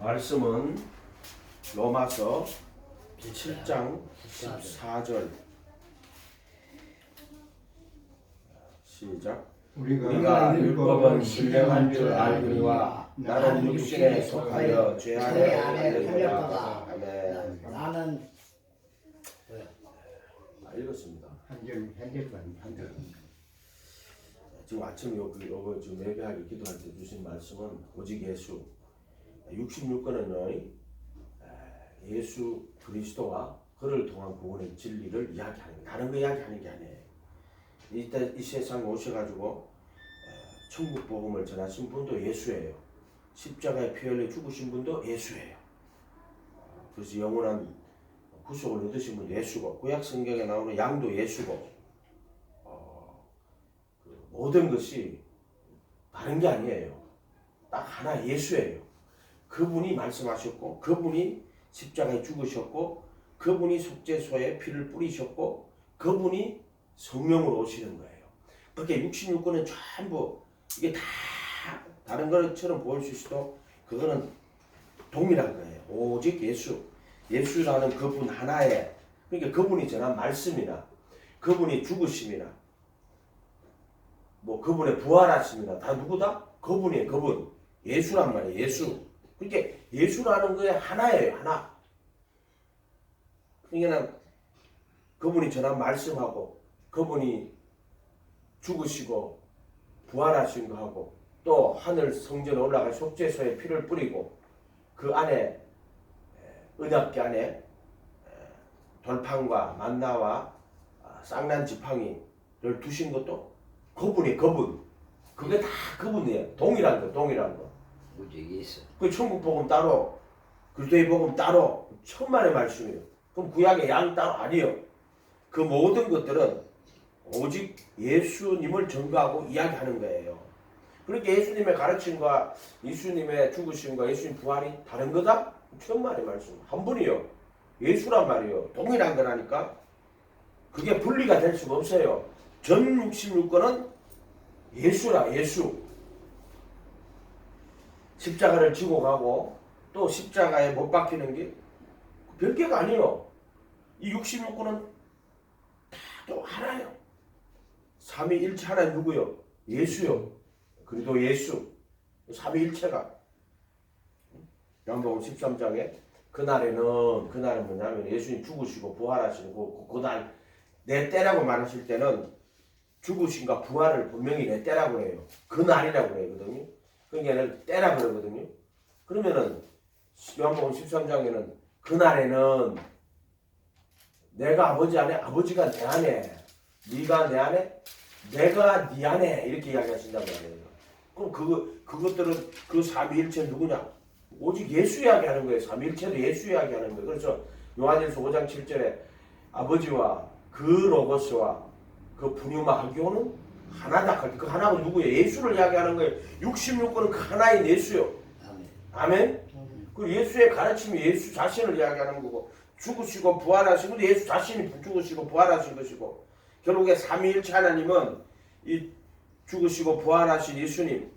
말씀은 로마서 7장 14절. 시작. 우리가 율법은 신령한 줄 알거니와 나는 육신에 속하여 죄 안에 달렸도다. 아멘. 나는 읽었습니다. 한절. 지금 아침 요거 지금 예배하기 기도할 때 주신 말씀은 오직 예수. 66권은요 예수 그리스도와 그를 통한 구원의 진리를 이야기하는 거예요. 다른 거 이야기하는 게 아니에요. 이 세상에 오셔가지고 천국 복음을 전하신 분도 예수예요. 십자가에 피 흘려 죽으신 분도 예수예요. 그래서 영원한 구속을 얻으신 분 예수고, 구약 성경에 나오는 양도 예수고, 모든 것이 다른 게 아니에요. 딱 하나 예수예요. 그분이 말씀하셨고, 그분이 십자가에 죽으셨고, 그분이 속죄소에 피를 뿌리셨고, 그분이 성령으로 오시는 거예요. 그렇게 66권은 전부 이게 다 다른 것처럼 보일 수 있어도 그거는 동일한 거예요. 오직 예수. 예수라는 그분 하나에, 그러니까 그분이 전한 말씀이나 그분이 죽으심이나 뭐 그분의 부활하심이나 다 누구다? 그분이에요. 그분. 예수란 말이에요. 예수. 그러니까 예수라는 거에 하나예요. 하나. 그러니까 그분이 전한 말씀하고 그분이 죽으시고 부활하신 거 하고 또 하늘 성전에 올라가 속죄소에 피를 뿌리고 그 안에 은약계 안에 돌판과 만나와 쌍난 지팡이를 두신 것도 그분이 그분. 그게 다 그분이에요. 동일한 거, 동일한 거. 무적이 있어. 그 천국 복음 따로, 그리스도의 복음 따로, 천만의 말씀이에요. 그럼 구약의 양 따로 아니에요. 그 모든 것들은 오직 예수님을 전가하고 이야기하는 거예요. 그러니까 예수님의 가르침과 예수님의 죽으심과 예수님 부활이 다른 거다? 천만의 말씀. 한 분이요. 예수란 말이에요. 동일한 거라니까. 그게 분리가 될 수가 없어요. 전 66권은 예수라, 예수. 십자가를 지고 가고 또 십자가에 못 박히는 게 별개가 아니에요. 이 66권은 다 또 하나예요. 삼위일체 하나 누구요? 예수요. 그리고 예수. 삼위일체가 요한복음 13장에 그날은 뭐냐면 예수님 죽으시고 부활하시고 그날 내 때라고 말하실 때는 죽으신과 부활을 분명히 내 때라고 해요. 그날이라고 그러거든요. 그러니까 때라고 그러거든요. 그러면은 요한복음 13장에는 그날에는 내가 아버지 안에, 아버지가 내 안에, 네가 내 안에, 내가 네 안에 이렇게 이야기하신다고 하네요. 그럼 그것들은 그 삼위일체 누구냐? 오직 예수 이야기하는 거예요. 삼위일체도 예수 이야기하는 거예요. 그래서 요한일서 5장 7절에 아버지와 그 로고스와 그 분유마 하기오는 하나다. 그 하나가 누구예요? 예수를 이야기하는 거예요. 66권은 그 하나인 예수요. 아멘. 아멘. 그 예수의 가르침이 예수 자신을 이야기하는 거고, 죽으시고 부활하신 것도 예수 자신이 죽으시고 부활하신 것이고, 결국에 삼위일체 하나님은 이 죽으시고 부활하신 예수님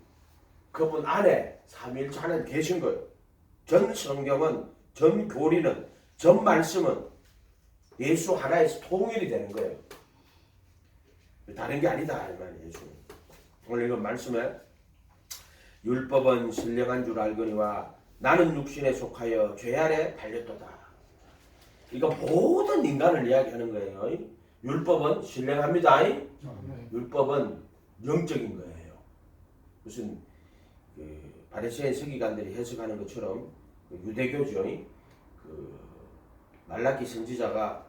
그분 안에 삼위일체 하나님 계신 거예요. 전 성경은, 전 교리는, 전 말씀은 예수 하나에서 통일이 되는 거예요. 다른 게 아니다 이 말이에요. 예수님. 오늘 이건 말씀에 율법은 신령한 줄 알거니와 나는 육신에 속하여 죄 아래 달렸도다. 이거 모든 인간을 이야기하는 거예요. 율법은 신령합니다. 율법은 영적인 거예요. 무슨 바리새인 서기관들이 해석하는 것처럼 유대교죠. 말라기 선지자가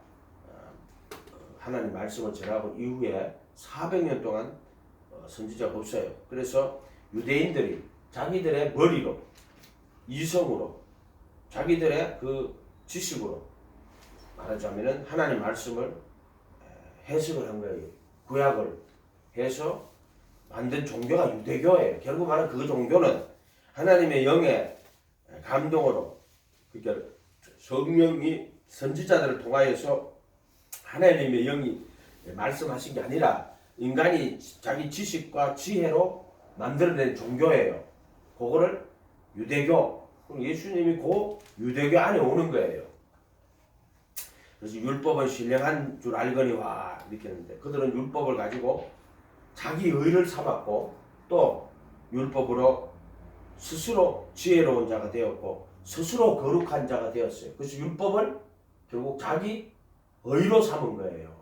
하나님 말씀을 전하고 이후에 400년 동안 선지자가 없어요. 그래서 유대인들이 자기들의 머리로, 이성으로, 자기들의 그 지식으로 말하자면은 하나님 말씀을 해석을 한 거예요. 구약을 해서 만든 종교가 유대교예요. 결국 말하면 그 종교는 하나님의 영의 감동으로, 그러니까 성령이 선지자들을 통하여서 하나님의 영이 말씀하신 게 아니라 인간이 자기 지식과 지혜로 만들어낸 종교예요. 그거를 유대교, 그럼 예수님이 그 유대교 안에 오는 거예요. 그래서 율법은 신령한 줄 알거니와 이렇게 했는데 그들은 율법을 가지고 자기 의를 삼았고 또 율법으로 스스로 지혜로운 자가 되었고 스스로 거룩한 자가 되었어요. 그래서 율법을 결국 자기 의로 삼은 거예요.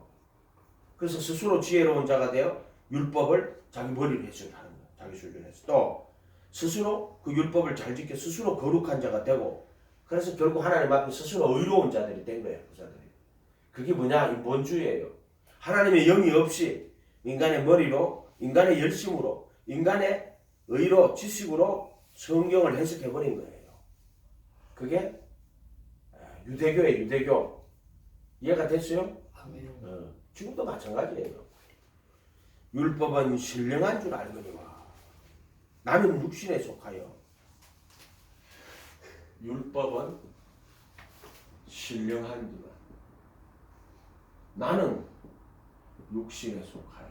그래서 스스로 지혜로운 자가 되어 율법을 자기 머리로 해석하는 거예요. 자기 수준에서. 또 스스로 그 율법을 잘 지켜 스스로 거룩한 자가 되고 그래서 결국 하나님 앞에 스스로 의로운 자들이 된 거예요. 그 자들이. 그게 뭐냐? 인본주의예요. 하나님의 영이 없이 인간의 머리로 인간의 열심으로 인간의 의로 지식으로 성경을 해석해버린 거예요. 그게 유대교의 유대교. 이해가 됐어요? 지금도 마찬가지예요. 율법은 신령한 줄 알거니와 나는 육신에 속하여. 율법은 신령한 줄 나는 육신에 속하여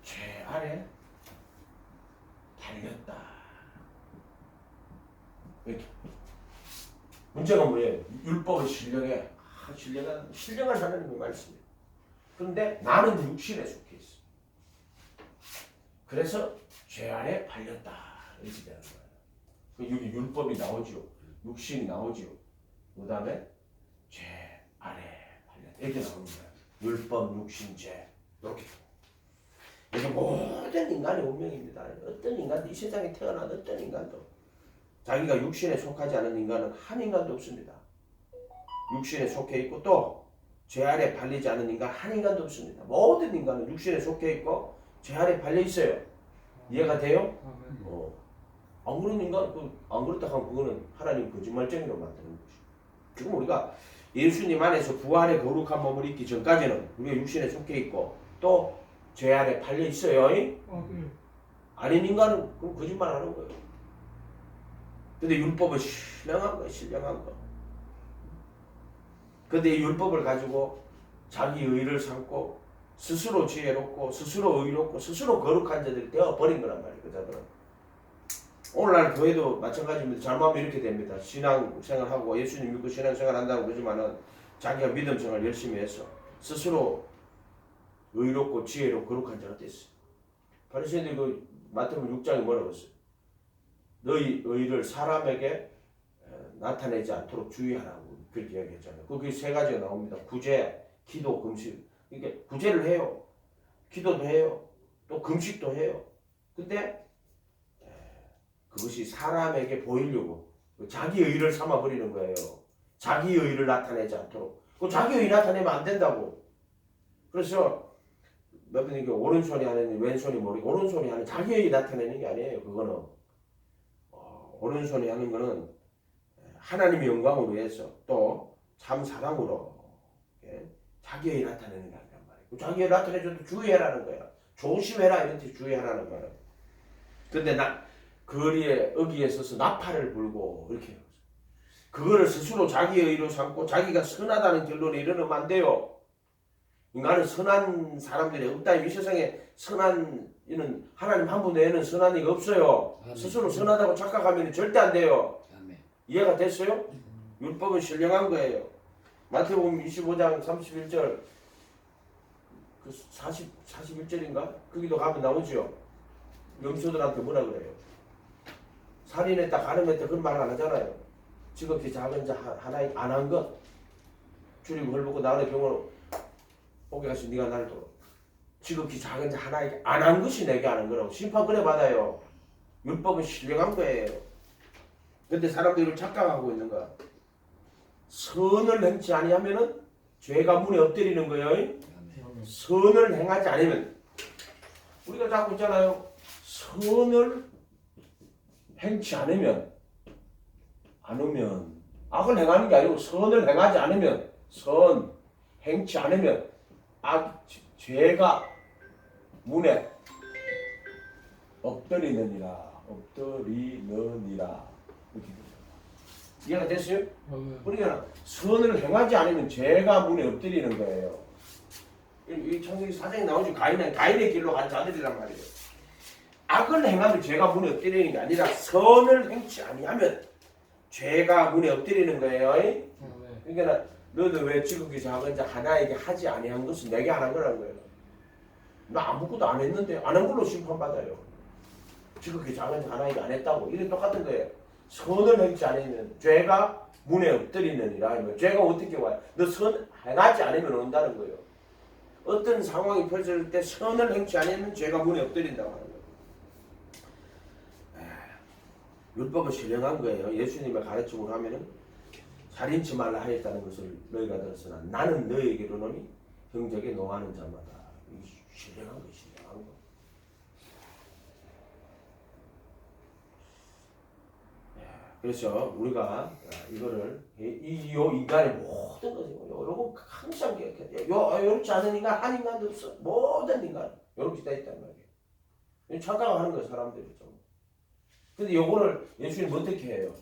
죄 아래 달렸다. 이렇게. 문제가 뭐예요? 율법은 신령해. 신령한 하나님의 말씀이에요. 그런데 나는 육신에 속해 있어. 그래서 죄 아래 팔렸다. 이렇게 되는 거예요. 여기 율법이 나오죠. 육신이 나오죠. 그 다음에 죄 아래 팔렸다. 이렇게 나오는 거예요. 율법, 육신, 죄. 이렇게. 이게 모든 인간의 운명입니다. 어떤 인간도 이 세상에 태어난 어떤 인간도 자기가 육신에 속하지 않은 인간은 한 인간도 없습니다. 육신에 속해 있고 또 죄 아래 팔리지 않은 인간 한 인간도 없습니다. 모든 인간은 육신에 속해 있고 죄 아래 팔려 있어요. 이해가 돼요? 안 그런 인간, 안 그렇다 하면 그거는 하나님 거짓말쟁이로 만드는 것이죠. 지금 우리가 예수님 안에서 부활의 거룩한 몸을 입기 전까지는 우리가 육신에 속해 있고 또 죄 아래 팔려 있어요. 아닌 인간은 그럼 거짓말 하는 거예요. 근데 율법은 신령한 거예요. 신령한 거. 근데 이 율법을 가지고 자기 의를 삼고 스스로 지혜롭고 스스로 의롭고 스스로 거룩한 자들이 되어버린 거란 말이에요. 그 자들은. 오늘날 교회도 마찬가지입니다. 잘못하면 이렇게 됩니다. 신앙생활하고 예수님 믿고 신앙생활 한다고 그러지만은 자기가 믿음생활 열심히 해서 스스로 의롭고 지혜롭고 거룩한 자가 됐어요. 바리새인들이 그 마태복음 6장에 뭐라고 했어요? 너희 의를 사람에게 나타내지 않도록 주의하라고 그렇게 이야기했잖아요. 그게 세 가지가 나옵니다. 구제, 기도, 금식. 이게 구제를 해요. 기도도 해요. 또 금식도 해요. 근데 그것이 사람에게 보이려고 자기 의를 삼아버리는 거예요. 자기 의를 나타내지 않도록. 그 자기 의 나타내면 안 된다고. 그래서 몇 번 이게 오른손이 하는 왼손이 모르고 오른손이 하는 자기 의 나타내는 게 아니에요. 그거는 오른손이 하는 거는 하나님의 영광으로 해서 또 참 사랑으로 자기의 나타내는 게 아니란 말이에요. 자기의 나타내줘도 주의해라는 거야. 조심해라 이런 뜻 주의하라는 거야. 근데 거리에 어기에 서서 나팔을 불고 이렇게 해요. 그거를 스스로 자기의 의로 삼고 자기가 선하다는 결론에 이르면 안 돼요. 인간은 선한 사람들이 없다. 이 세상에 선한 이는 하나님 한 분 외에는 선한 이가 없어요. 아멘. 스스로 선하다고 착각하면 절대 안 돼요. 아멘. 이해가 됐어요? 율법은 신령한 거예요. 마태복음 25장 31절 그 41절인가? 거기도 가면 나오죠. 염소들한테 뭐라 그래요? 살인했다 가늠했다 그런 말 안 하잖아요. 지극히 작은 자 하나에 안 한 것 줄이고 헐벗고 나의 경우로 오게 가서 네가 나를 도로 지극히 작은 자 하나에게 안 한 것이 내게 하는 거라고 심판 그래 받아요. 율법은 신령한 거예요. 근데 사람들이 착각하고 있는 거야. 선을 행치 아니하면은 죄가 문에 엎드리는 거예요. 선을 행하지 않으면 우리가 자꾸 있잖아요. 선을 행치 않으면 악을 행하는 게 아니고 선을 행하지 않으면 선 행치 않으면 죄가 문에 엎드리느니라 이렇게 됩니다. 이해가 됐어요? 그러니까 선을 행하지 않으면 죄가 문에 엎드리는 거예요. 이 창세기 4장에 나오죠. 가인의 길로 간 자들이란 말이에요. 악을 행하면 죄가 문에 엎드리는 게 아니라 선을 행치 아니하면 죄가 문에 엎드리는 거예요. 그러니까 너도 왜 지극히 작은 자 하나에게 하지 아니한 것은 내게 안 한 거라는 거예요. 나 아무것도 안 했는데 안 한 걸로 심판받아요. 지극히 작은 자 하나에게 안 했다고. 이게 똑같은 거예요. 선을 행치 않으면 죄가 문에 엎드리느니라. 죄가 어떻게 와요? 너 선 행하지 않으면 온다는 거예요. 어떤 상황이 펼쳐질 때 선을 행치 않으면 죄가 문에 엎드린다고 하는 거예요. 율법은 신령한 거예요. 예수님의 가르침으로 하면은 살인치 말라 하였다는 것을 너희가 들었으나 나는 너희에게 이르노니 형제에게 노하는 자마다. 이게 신령한 거, 신령한 거. 그래서 우리가 이거를 이 인간의 모든 것이 요거 항상 요렇지 않은 인간 한 인간도 없어. 모든 인간 요렇게 다 있단 말이에요. 착각하는 거예요, 사람들이 좀. 근데 요거를 예수님 어떻게 해요?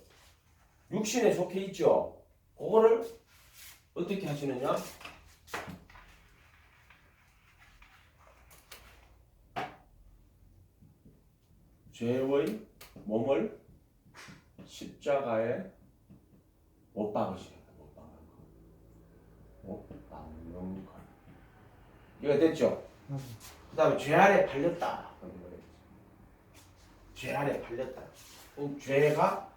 육신에 속해 있죠. 그거를 어떻게 하시느냐? 죄의 몸을 십자가에 못 박으시는 거예요. 못 박는 거. 이거 됐죠? 그 다음에 죄 아래 팔렸다. 죄 아래 팔렸다. 죄가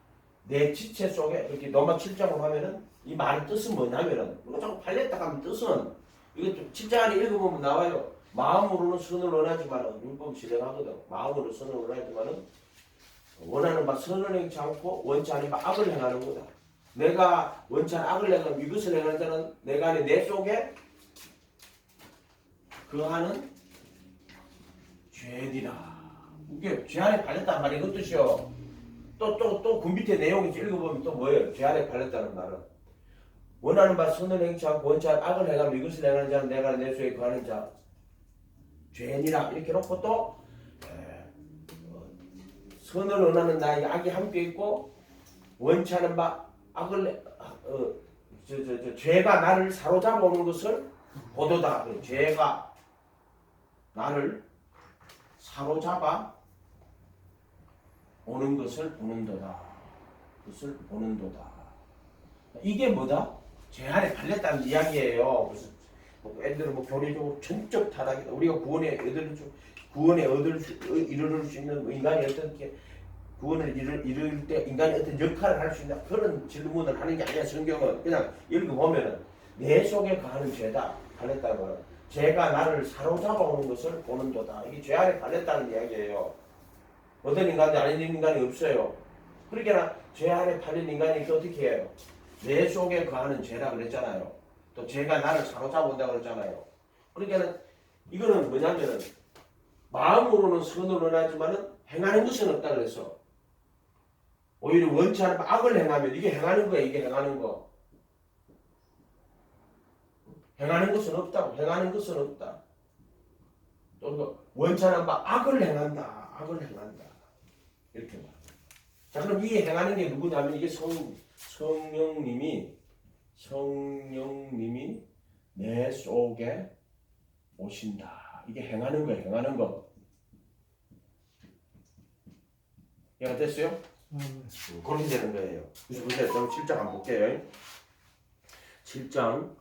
내 지체 속에 이렇게 로마 7장으로 하면은 이 말의 뜻은 뭐냐면은 이거 자꾸 팔렸다 하면 뜻은 이거 좀 7장 안에 읽어보면 나와요. 마음으로는 선을 원하지만은 율법이 실행하거든. 마음으로 선을 원하지만은 원하는 바 선을 행치 않고 원치 않은 바 악을 행하는 거다. 내가 원치 않은 악을 행하면 이것을 행하는 자는 내가 안에 내 속에 그하는 죄니라. 이게 죄 안에 팔렸단 말이 그 뜻이요. 또 그 밑에 내용이 읽어보면 또 뭐예요? 죄 안에 팔렸다는 말은 원하는 바 선을 행치 않고 원치 않은 악을 행하면 이것을 행하는 자는 내가 내 속에 거하는 자 죄니라. 이렇게 놓고 또 선을 원하는 나에게 악이 함께 있고 원치 않은 바 악을 죄가 나를 사로잡아 오는 것을 보도다. 죄가 나를 사로잡아 오는 것을 보는도다. 그것을 보는도다. 이게 뭐다? 죄 안에 팔렸다는 이야기예요. 무슨 애들은 교리적으로 전적 타락이다. 우리가 구원에 이룰 수 있는 인간이 어떻게 구원을 이룰 때 인간이 어떤 역할을 할 수 있나 그런 질문을 하는 게 아니야. 성경은 그냥 읽어보면은 내 속에 가는 죄다. 팔렸다는 거는 죄가 나를 사로잡아 오는 것을 보는도다. 이게 죄 안에 팔렸다는 이야기예요. 어떤 인간도 아닌 인간이 없어요. 그러니까 죄 안에 팔린 인간이 어떻게 해요? 내 속에 거하는 죄라 그랬잖아요. 또 죄가 나를 사로잡아 온다고 그랬잖아요. 그러니까 이거는 뭐냐면은 마음으로는 선을 원하지만은 행하는 것은 없다 그래서 오히려 원치 않은 악을 행하면 이게 행하는 거야. 이게 행하는 거. 행하는 것은 없다고. 행하는 것은 없다. 또 원치 않은 바 악을 행한다. 악을 행한다. 이렇게 말. 자, 그럼 이 행하는 게 누구냐면 이게 성령님이 내 속에 오신다. 이게 행하는 거예요. 행하는 거. 이해가 됐어요? 그렇게 되는 거예요. 그래서 보세요. 그럼 7장 한번 볼게요. 7장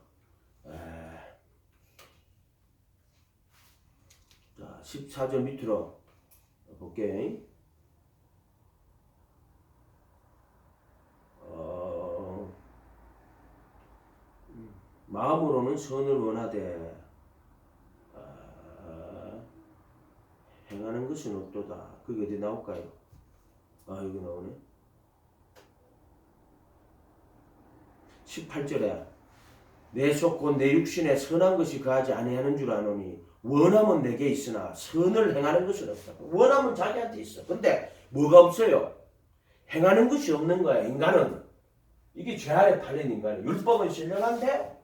14절 밑으로 볼게요. 마음으로는 선을 원하되 행하는 것은 없도다. 그게 어디 나올까요? 여기 나오네. 18절에 내 속 곧 내 육신에 선한 것이 거하지 아니하는 줄 아노니 원함은 내게 있으나 선을 행하는 것은 없다. 원함은 자기한테 있어. 근데 뭐가 없어요? 행하는 것이 없는 거야. 인간은. 이게 죄 아래 팔린 인간이에요. 율법은 신령한데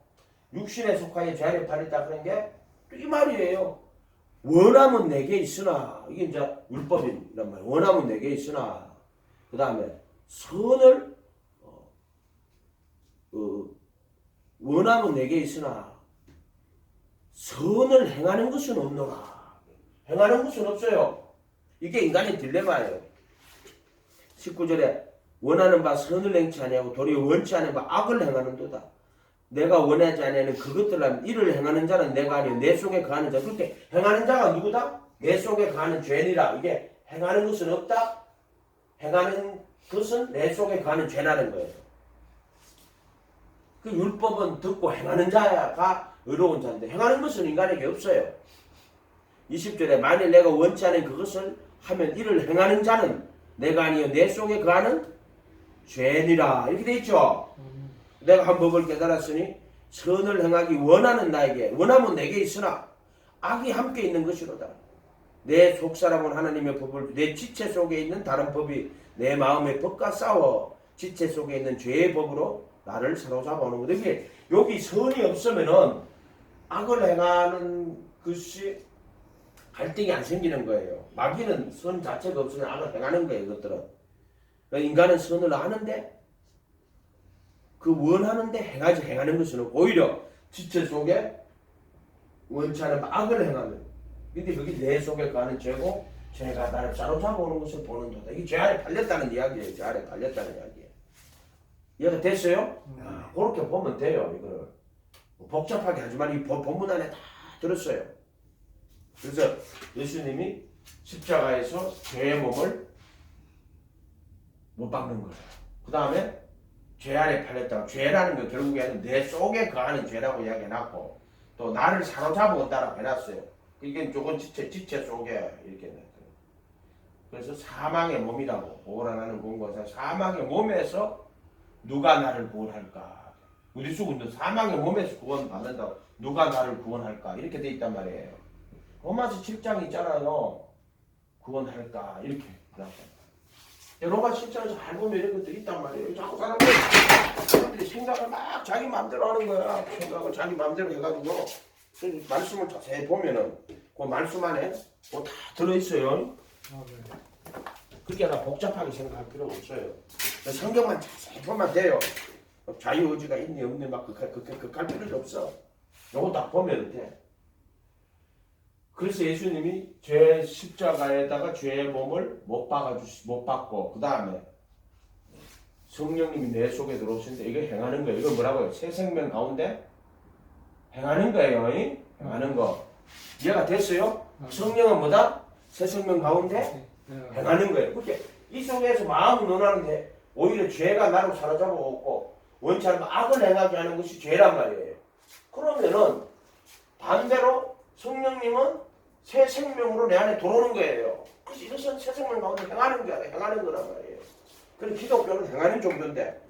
육신에 속하여 죄 아래 팔렸다 그런 게 이 말이에요. 원함은 내게 있으나 이게 이제 율법이란 말이에요. 원함은 내게 있으나 그 다음에 선을 원함은 내게 있으나 선을 행하는 것은 없노라. 행하는 것은 없어요. 이게 인간의 딜레마예요. 19절에 원하는 바 선을 행치 아니하고 도리어 원치 않은 바 악을 행하는도다. 내가 원하지 아니하는 그것들 하면 이를 행하는 자는 내가 아니요 내 속에 거하는 자. 그렇게 행하는 자가 누구다? 내 속에 거하는 죄니라. 이게 행하는 것은 없다. 행하는 것은 내 속에 거하는 죄라는 거예요. 그 율법은 듣고 행하는 자가 의로운 자인데 행하는 것은 인간에게 없어요. 20절에 만일 내가 원치 않은 그것을 하면 이를 행하는 자는 내가 아니요 내 속에 거하는 죄니라. 이렇게 돼 있죠. 내가 한 법을 깨달았으니 선을 행하기 원하는 나에게 원하면 내게 있으나 악이 함께 있는 것이로다. 내 속사람은 하나님의 법을 내 지체 속에 있는 다른 법이 내 마음의 법과 싸워 지체 속에 있는 죄의 법으로 나를 사로잡아 오는 거다. 이게 여기 선이 없으면은 악을 행하는 것이 갈등이 안 생기는 거예요. 마귀는 선 자체가 없으면 악을 행하는 거예요. 이것들은. 그러니까 인간은 선을 아는데 그 원하는데 행하는 것은 오히려 지체 속에 원치 않은 악을 행하는. 근데 그게 내 속에 가는 죄고 죄가 나를 사로잡아 오는 것을 보는 도다. 이게 죄 아래 팔렸다는 이야기예요. 죄 아래 팔렸다는 이야기예요. 이해가 됐어요? 그렇게 보면 돼요. 이거를 복잡하게 하지만 이 본문 안에 다 들었어요. 그래서 예수님이 십자가에서 죄의 몸을 못 박는 거예요. 그 다음에 죄 아래 팔렸다고. 죄라는 거 결국에는 내 속에 거하는 죄라고 이야기해놨고 또 나를 사로잡아온다라고 해놨어요. 이게 조금 지체 속에 이렇게 냈어요. 그래서 사망의 몸이라고 오라나는 본것은 사망의 몸에서 누가 나를 구원할까? 우리 수군도 사망의 몸에서 구원받는다고 누가 나를 구원할까? 이렇게 돼 있단 말이에요. 로마서 7장 있잖아요. 구원할까? 이렇게 로마서 7장에서 잘 보면 이런 것들이 있단 말이에요. 자꾸 사람들이 생각을 막 자기 마음대로 하는 거야. 생각을 자기 마음대로 해가지고 말씀을 자세히 보면은 그 말씀 안에 뭐 다 들어있어요. 그렇게 나 복잡하게 생각할 필요가 없어요. 성경만 자세히 보면 돼요. 자유의지가 있니 없니 막 극할 필요도 없어. 요거 딱 보면 돼. 그래서 예수님이 죄 십자가에다가 죄의 몸을 못 박고 그 다음에 성령님이 내 속에 들어오시는데 이거 행하는 거예요. 이거 뭐라고요? 새 생명 가운데 행하는 거예요. 행하는 거. 이해가 됐어요? 성령은 뭐다? 새 생명 가운데 행하는 거예요. 그렇게 이 속에서 마음을 논하는데 오히려 죄가 나를 사로잡아 오고 원치 않으면 악을 행하게 하는 것이 죄란 말이에요. 그러면은 반대로 성령님은 새 생명으로 내 안에 들어오는 거예요. 그래서 이것은 새 생명 가운데 행하는 거란 말이에요. 그럼 기독교는 행하는 정도인데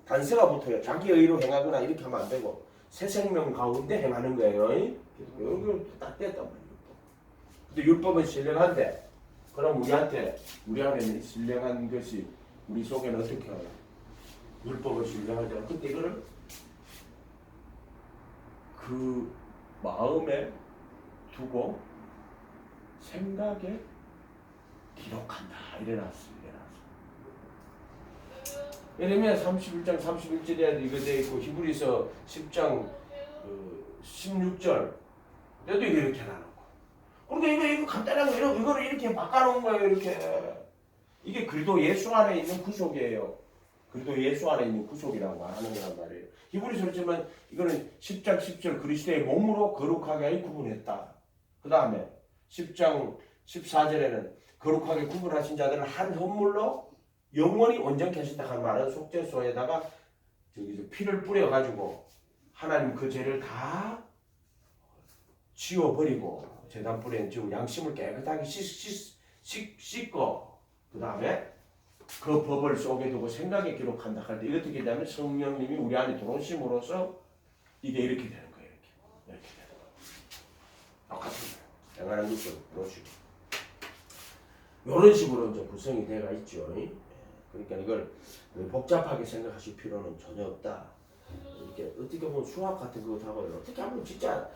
단서가 붙어요. 자기 의로 행하거나 이렇게 하면 안 되고 새 생명 가운데 행하는 거예요. 여기 딱 됐단 말이에요. 근데 율법은 신령한데 그럼 우리 안에는 신령한 것이 우리 속에는 어떻게 해요? 율법을 신령하잖아. 근데 이거를 그 마음에 두고 생각에 기록한다. 이래놨어. 예레미야 31장 31절에 이거 돼 있고 히브리서 10장 16절 때도 이렇게 해놔놓고. 그러니까 이거 간단한 거 이거를 이렇게 바꿔놓은 거예요. 이렇게. 이게 그리스도 예수 안에 있는 구속이에요. 그리스도 예수 안에 있는 구속이라고 말하는 거란 말이에요. 히브리서 지만 이거는 10장 10절 그리스도의 몸으로 거룩하게 하여 구분했다. 그 다음에 10장 14절에는 거룩하게 구분하신 자들은 한 헌물로 영원히 온전케 하신다 한 말은 속죄소에다가 피를 뿌려가지고 하나님 그 죄를 다 지워버리고 제단불에 지금 양심을 깨끗하게 씻고 그 다음에 그 법을 속에 두고 생각에 기록한다 할 때 이렇게 되면 성령님이 우리 안에 들어오심으로써 이게 이렇게 되는 거예요. 이렇게 되는 거예요. 똑같습니다. 행하는 것을 들어오시고 이런 식으로 이제 구성이 되어 있죠. 그러니까 이걸 복잡하게 생각하실 필요는 전혀 없다. 이렇게 어떻게 보면 수학 같은 것하고요. 어떻게 하면 진짜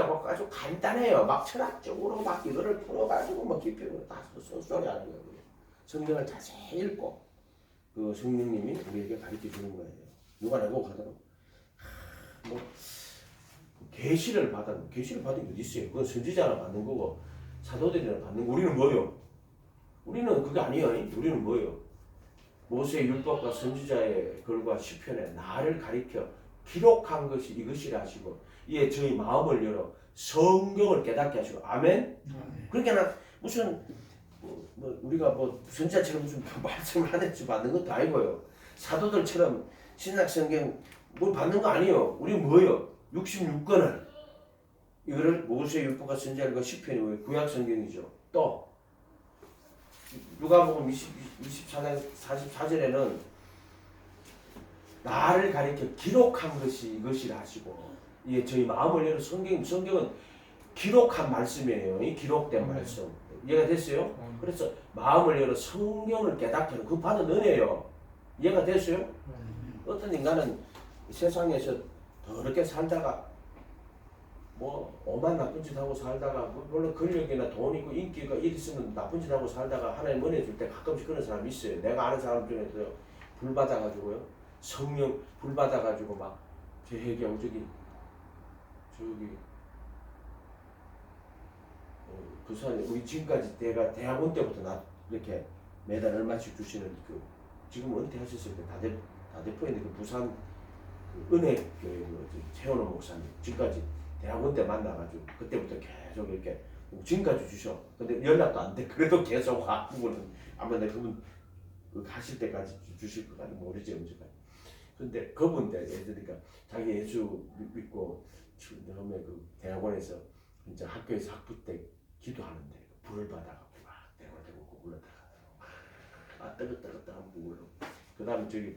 막 아주 간단해요. 막 철학적으로 막 이거를 풀어가지고 뭐 깊이 다 소리 하는 거예요. 성경을 자세히 읽고 그 성령님이 우리에게 가르쳐 주는 거예요. 누가 내고 가더라고. 뭐 계시를 받은 게 어디 있어요? 그건 선지자가 받는 거고 사도들이나 받는 거. 우리는 뭐요? 우리는 그게 아니에요. 우리는 뭐요? 모세의 율법과 선지자의 글과 시편에 나를 가리켜 기록한 것이 이것이라 하시고 이에 저희 마음을 열어 성경을 깨닫게 하시고 아멘. 그러니까 나 무슨 우리가 뭐 선지자처럼 무슨 말씀을 하는지 받는 것도 아니고요. 사도들처럼 신약 성경 뭘 받는 거 아니에요. 우리는 뭐예요? 66권을 이거를 모세의 율법과 선지자과 시편이 구약 성경이죠. 또 누가복음 24장 44절에는 나를 가리켜 기록한 것이 이것이라 하시고 이게 저희 마음을 열어 성경은 기록한 말씀이에요. 이 기록된 말씀. 이해가 됐어요? 그래서 마음을 열어 성경을 깨닫게 하는 그 받은 은혜예요. 이해가 됐어요? 어떤 인간은 세상에서 더럽게 살다가 뭐 오만 나쁜 짓 하고 살다가 물론 권력이나 돈 있고 인기가 있으면 나쁜 짓 하고 살다가 하나님 은혜 줄 때 가끔씩 그런 사람이 있어요. 내가 아는 사람 중에서 불 받아가지고요. 성령 불 받아가지고 막 제 해경 저기 부산에 우리 지금까지 내가 대학원 때부터 나 이렇게 매달 얼마씩 주시는 그 지금 은퇴하셨을 때 다대포인데 그 부산 그 은혜교회 최원호 목사님 지금까지 대학원 때 만나가지고 그때부터 계속 이렇게 지금까지 주셔. 근데 연락도 안 돼. 그래도 계속 와. 그분은 아마 내 그분 하실 때까지 주실 것 같아 모르지 언제까지. 근데 그분들 그러니까 자기 예수 믿고 처음에 그 대학원에서 이제 학교에서 학부 때 기도하는데 불을 받아갖고 막 대고 올라다가 뜨거뜨거뜨거 불로. 그다음 저기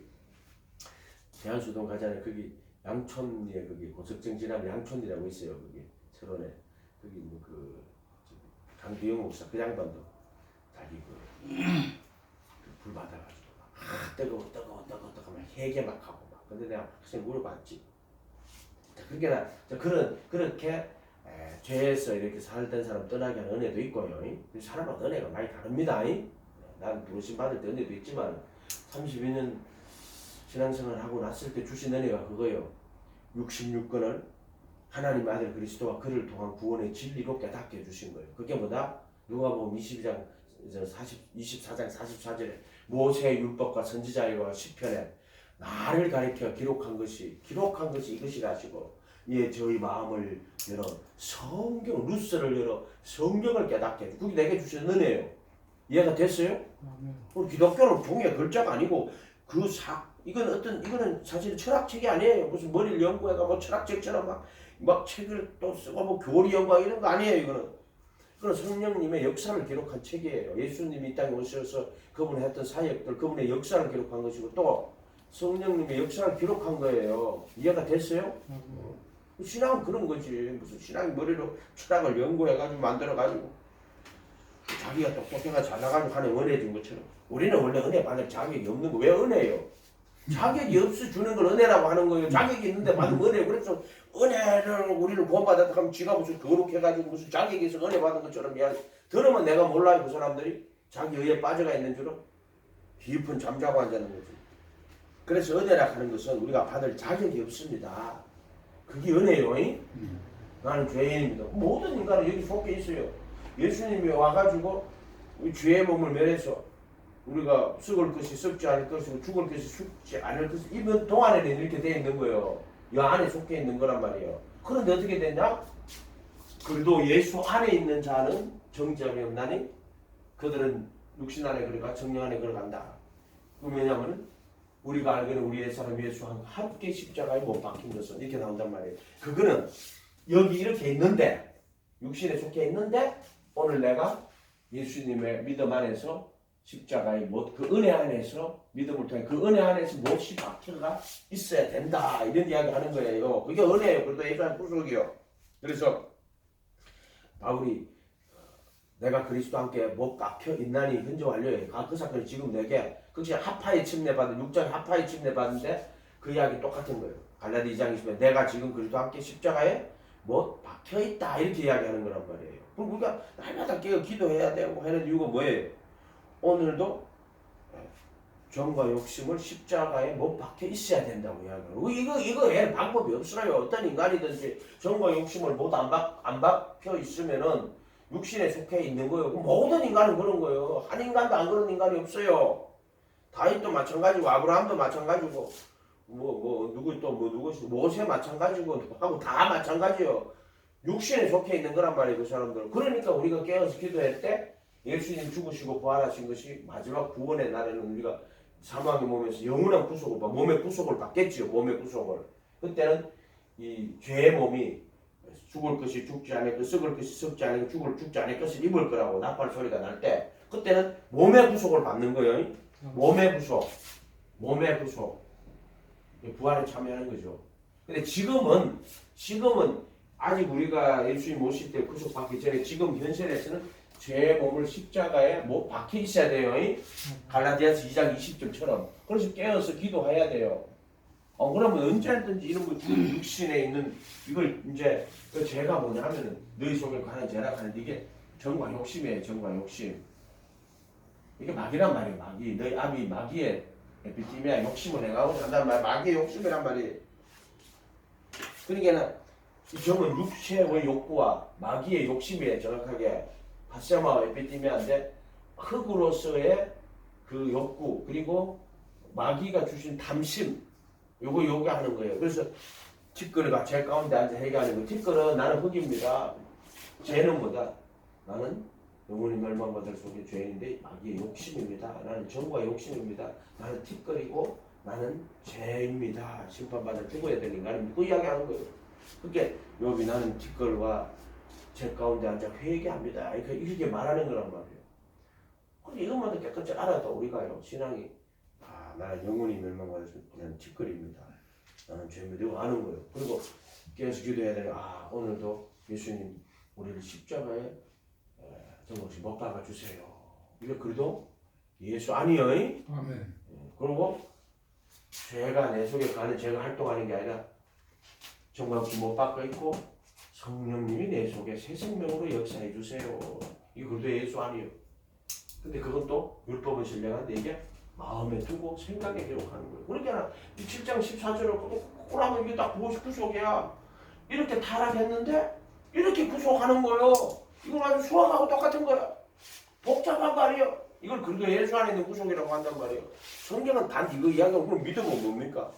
대한수동 가잖아요. 거기 양촌에 거기 고석정 지나면 양촌이라고 있어요. 거기 철원에 거기 뭐 그 강두영 목사 그 양반도 자기 불 받아가지고 막 뜨거워 막 해게 막 하고 막. 근데 내가 학생 물어봤지. 그렇게 그렇게 죄에서 이렇게 살던 사람 떠나게 하는 은혜도 있고요. 사람마다 은혜가 많이 다릅니다. 난 부르심 받을 때 은혜도 있지만 32년 신앙생활 하고 났을 때 주신 은혜가 그거예요. 66권을 하나님 아들 그리스도와 그를 통한 구원의 진리로 깨닫게 해주신 거예요. 그게 뭐다? 누가복음 24장 44절에 모세의 율법과 선지자와 시편에 나를 가리켜 기록한 것이 이것이라 하시고 예 저희 마음을 열어 성경 루스를 열어 성경을 깨닫게 해주고 그게 내게 주신 은혜예요. 이해가 됐어요? 우리 기독교는 종이의 글자가 아니고 이거는 사실 철학책이 아니에요. 무슨 머리를 연구해가 뭐 철학책처럼 막 책을 또 쓰고 뭐 교리 연구하고 이런 거 아니에요. 이거는 성령님의 역사를 기록한 책이에요. 예수님이 이 땅에 오셔서 그분이 했던 사역들, 그분의 역사를 기록한 것이고 또 성령님의 역사를 기록한 거예요. 이해가 됐어요? 신앙은 그런 거지. 무슨 신앙이 머리로 철학을 연구해가지고 만들어가지고 자기가 똑똑해가 잘나가지고 하는 은혜 준 것처럼 우리는 원래 은혜 받을 자격이 없는 거. 왜 은혜예요? 자격이 없어 주는 걸 은혜라고 하는 거예요. 자격이 있는데 받은 은혜. 그래서 은혜를 우리는 구원받았다 하면 지가 무슨 거룩해가지고 무슨 자격이 있어 은혜 받은 것처럼 이야기. 들으면 내가 몰라요. 그 사람들이 자기 의에 빠져가 있는 줄은 깊은 잠자고 앉아있는 거지. 그래서 은혜라 하는 것은 우리가 받을 자격이 없습니다. 그게 은혜요. 나는 죄인입니다. 모든 인간은 여기 속해 있어요. 예수님이 와가지고 우리 죄의 몸을 멸해서 우리가 썩을 것이 썩지 않을 것이고 죽을 것이 죽지 않을 것이 이번 동안에는 이렇게 되어 있는 거예요. 이 안에 속해 있는 거란 말이에요. 그런데 어떻게 됐냐? 그래도 예수 안에 있는 자는 정죄함이 없나니 그들은 육신 안에 걸어가 정령 안에 걸어간다. 그럼 왜냐하면 우리가 알기는 우리 옛사람 예수와 함께 십자가에 못 박힌 것은 이렇게 나온단 말이에요. 그거는 여기 이렇게 있는데 육신에 속해 있는데 오늘 내가 예수님의 믿음 안에서 십자가에 그 은혜 안에서 믿음을 통해 그 은혜 안에서 몫이 박혀가 있어야 된다 이런 이야기 하는 거예요. 그게 은혜예요. 그래도 예수님 구속이요. 그래서 바울이 내가 그리스도와 함께 못 박혀 있나니 현재 완료해. 그 사건이 지금 내게 그것이 하파에 침례받은 6장 하파에 침례받은데 그 이야기 똑같은 거예요. 갈라디 2장 20에 내가 지금 그리스도와 함께 십자가에 못 박혀 있다 이렇게 이야기하는 거란 말이에요. 그럼 우리가 날마다 깨어 기도해야 되고 하는 이유가 뭐예요? 오늘도 정과 욕심을 십자가에 못 박혀 있어야 된다고 이야기해요. 이거 왜 방법이 없어요. 어떤 인간이든지 정과 욕심을 못 안 박혀 있으면은 육신에 속해 있는 거예요. 모든 인간은 그런 거예요. 한 인간도 안 그런 인간이 없어요. 다윗도 마찬가지고 아브라함도 마찬가지고 누구 또 누구 모세 마찬가지고 하고 다 마찬가지요. 육신에 속해 있는 거란 말이에요. 그 사람들은. 그러니까 우리가 깨어서 기도할 때 예수님 죽으시고 부활하신 것이 마지막 구원의 날에는 우리가 사망의 몸에서 영원한 구속을 몸의 구속을 받겠지요. 몸의 구속을. 그때는 이 죄의 몸이 죽을 것이 죽지 않을 것, 썩을 것이 썩지 않을 것, 죽지 않을 것을 입을 거라고 나팔 소리가 날 때 그때는 몸의 구속을 받는 거예요. 몸의 구속. 몸의 구속. 부활에 참여하는 거죠. 근데 지금은 아직 우리가 예수님 모실 때 구속받기 전에 지금 현실에서는 죄의 몸을 십자가에 못 박혀 있어야 돼요. 갈라디아서 2장 20절처럼. 그래서 깨어서 기도해야 돼요. 그러면 언제든지 이런 거 육신에 있는 이걸 이제 그 죄가 뭐냐 하면은 너희 속에 관한 죄라 하는데 이게 정과 욕심이에요. 정과 욕심. 이게 마귀란 말이에요. 마귀. 너희 아비 마귀의 에피티미아 욕심을 행하고 산단 말. 마귀의 욕심이란 말이에요. 그러니까 이 정은 육체의 욕구와 마귀의 욕심이에요. 정확하게 파세마와 에피티미아인데 흙으로서의 그 욕구 그리고 마귀가 주신 탐심 요거 하는 거예요. 그래서 티끌이가 제 가운데 앉아 해결하는 거. 티끌은 나는 흙입니다. 죄는 뭐다? 나는 영원히 멸망받을 속의 죄인인데 마귀의 욕심입니다. 나는 정과 욕심입니다. 나는 티끌이고 나는 죄입니다. 심판받을 죽어야 되는 인간은 그 이야기하는 거예요. 그게 욥이 나는 티끌과 제 가운데 앉아 회개합니다. 이렇게 말하는 거란 말이에요. 근데 이것만 깨끗이 알아도 우리가요 신앙이 나는 영원히 멸망받을 수 있는 티끌입니다. 나는 죄입니다. 이거 아는 거예요. 그리고 깨어서 기도해야 되는 오늘도 예수님 우리를 십자가에 정없이 못 박아 주세요. 이거 그래도 예수 아니요. 아멘. 그리고 죄가 내 속에 가는 죄가 활동하는 게 아니라 정없이 못 박아 있고 성령님이 내 속에 새 생명으로 역사해 주세요. 이거 그래도 예수 아니요. 근데 그건 또 율법은 신령한데 이게 마음에 두고 생각에 기록하는 거예요. 그러니까 7장 14절을 꼬라면 이게 딱 구속이야. 이렇게 타락했는데 이렇게 구속하는 거예요. 이건 아주 수학하고 똑같은 거야. 복잡한 말이에요. 이걸 그리고 예수 안에 있는 구속이라고 한단 말이에요. 성경은 단 이거 이야기하고 그럼 믿음은 뭡니까?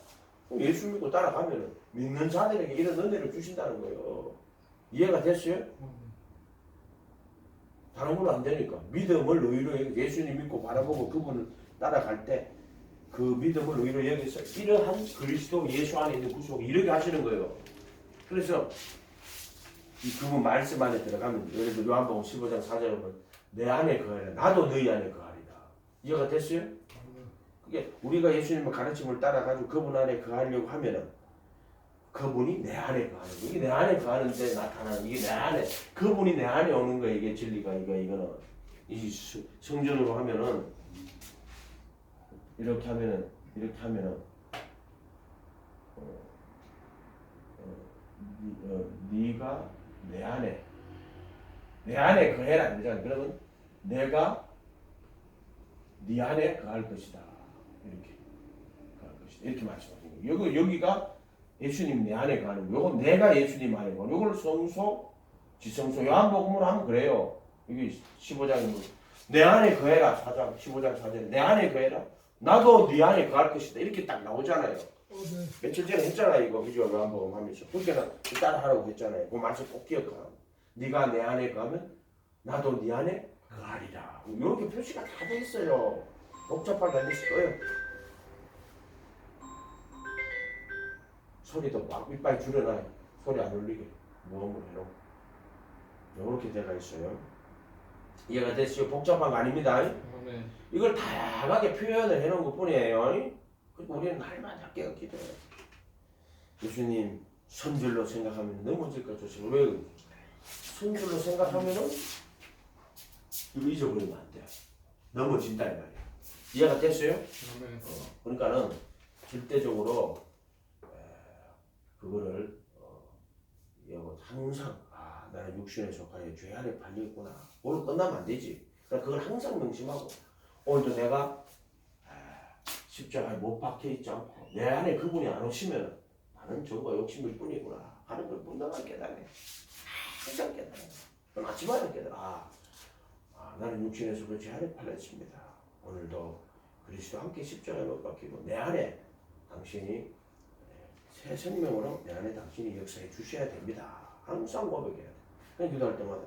예수 믿고 따라가면 믿는 자들에게 이런 은혜를 주신다는 거예요. 이해가 됐어요? 다른 건 안 되니까. 믿음을 의로 예수님 믿고 바라보고 그분을 따라갈 때 그 믿음을 의로 여기서 이러한 그리스도 예수 안에 있는 구속이 이렇게 하시는 거예요. 그래서 이 그분 말씀 안에 들어가면 예를 들어 요한복음 15장 4절에 보면 내 안에 거하리라 나도 너희 안에 거하리라. 이해가 됐어요? 그게 우리가 예수님의 가르침을 따라가지고 그분 안에 거하려고 하면은 그분이 내 안에 거하는 거. 이게 내 안에 거하는데 나타나는 이게 내 안에 그분이 내 안에 오는 거야. 이게 진리가 이거는 이 성전으로 하면은 이렇게 하면은 네가 내 안에 거해라 안 되잖아. 그러면 내가 네 안에 거할 것이다. 이렇게 거할 것이다. 이렇게 말씀하시는 거예요. 여기가 예수님 내 안에 거하는 거. 요건 내가 예수님 안에 거하는 거. 요걸 성소, 지성소. 요한복음으로 하면 그래요. 이게 15장에 뭐 내 안에 거해라. 4장 15장 4절에 내 안에 거해라. 나도 네 안에 거할 것이다. 이렇게 딱 나오잖아요. 며칠 전에 했잖아요. 이거 그죠? 요한복음 하면서. 그러니까 따라하라고 했잖아요. 그 말씀 꼭 기억하라. 네가 내 안에 거하면 나도 네 안에 거하리라. 이렇게 표시가 다 돼 있어요. 복잡하게 안 됐을 거예요. 소리도 막 이빨 줄여놔요. 소리 안 울리게. 모험을 해놓고. 이렇게 돼가 있어요. 이해가 됐어요? 복잡한 거 아닙니다. 아멘. 이걸 다양하게 표현을 해놓은 것 뿐이에요. 그리고 우리는 날마다 깨어 기도해요. 예수님 선줄로 생각하면 넘어질까 조심. 왜? 선줄로 생각하면은 이거 잊어버리면 안 돼. 넘어진다 이 말이야. 이해가 됐어요? 아멘. 그러니까는 절대적으로 그거를 항상 나는 육신에 속하여 죄 안에 팔려 있구나. 오늘 끝나면 안 되지. 그러니까 그걸 항상 명심하고 오늘도 내가 십자가에 못 박혀 있지 않고 내 안에 그분이 안 오시면 나는 정과 욕심일 뿐이구나 하는 걸 분명하게 깨달아요. 항상 깨달아요. 아침마다 깨달아. 나는 육신에서 그 죄안에 팔렸습니다. 오늘도 그리스도 함께 십자가에 못 박히고 내 안에 당신이 새 생명으로 내 안에 당신이 역사해 주셔야 됩니다. 항상 고백해야 돼. 그냥 기도할 때마다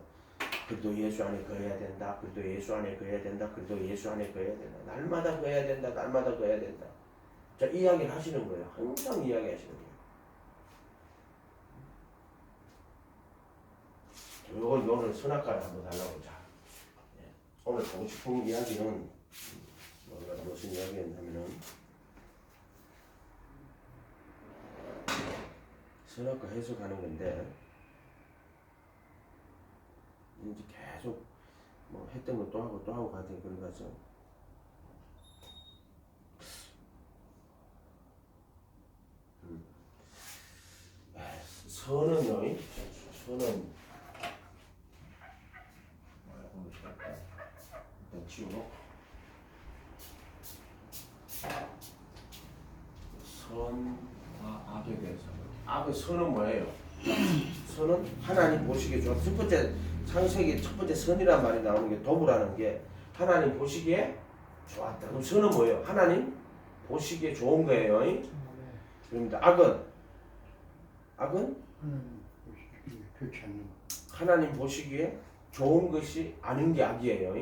그래도 예수 안에 거해야 된다. 그래도 예수 안에 거해야 된다. 그래도 예수 안에 거해야 된다. 날마다 거해야 된다. 날마다 거해야 된다. 자, 이야기를 하시는 거예요. 항상 이야기 하시는 거예요. 이걸 오늘 선악과를 한번 달라보자. 오늘 하고 싶은 이야기는 무슨 이야기였냐면은 선악과 해석하는 건데 이제 계속 뭐 했던 거 또 하고 또 하고 같은 그런 거죠. 선은요, 선은 일단 지우고 악에 대해서 악의 선은 뭐예요? 선은 하나님 보시기에 좋아. 첫 번째 창세기 첫 번째 선이란 말이 나오는 게 도구라는 게 하나님 보시기에 좋았다. 그럼 선은 뭐예요? 하나님 보시기에 좋은 거예요. 그럽니다. 악은 좋지 않는 거. 하나님 보시기에 좋은 것이 아닌 게 악이에요.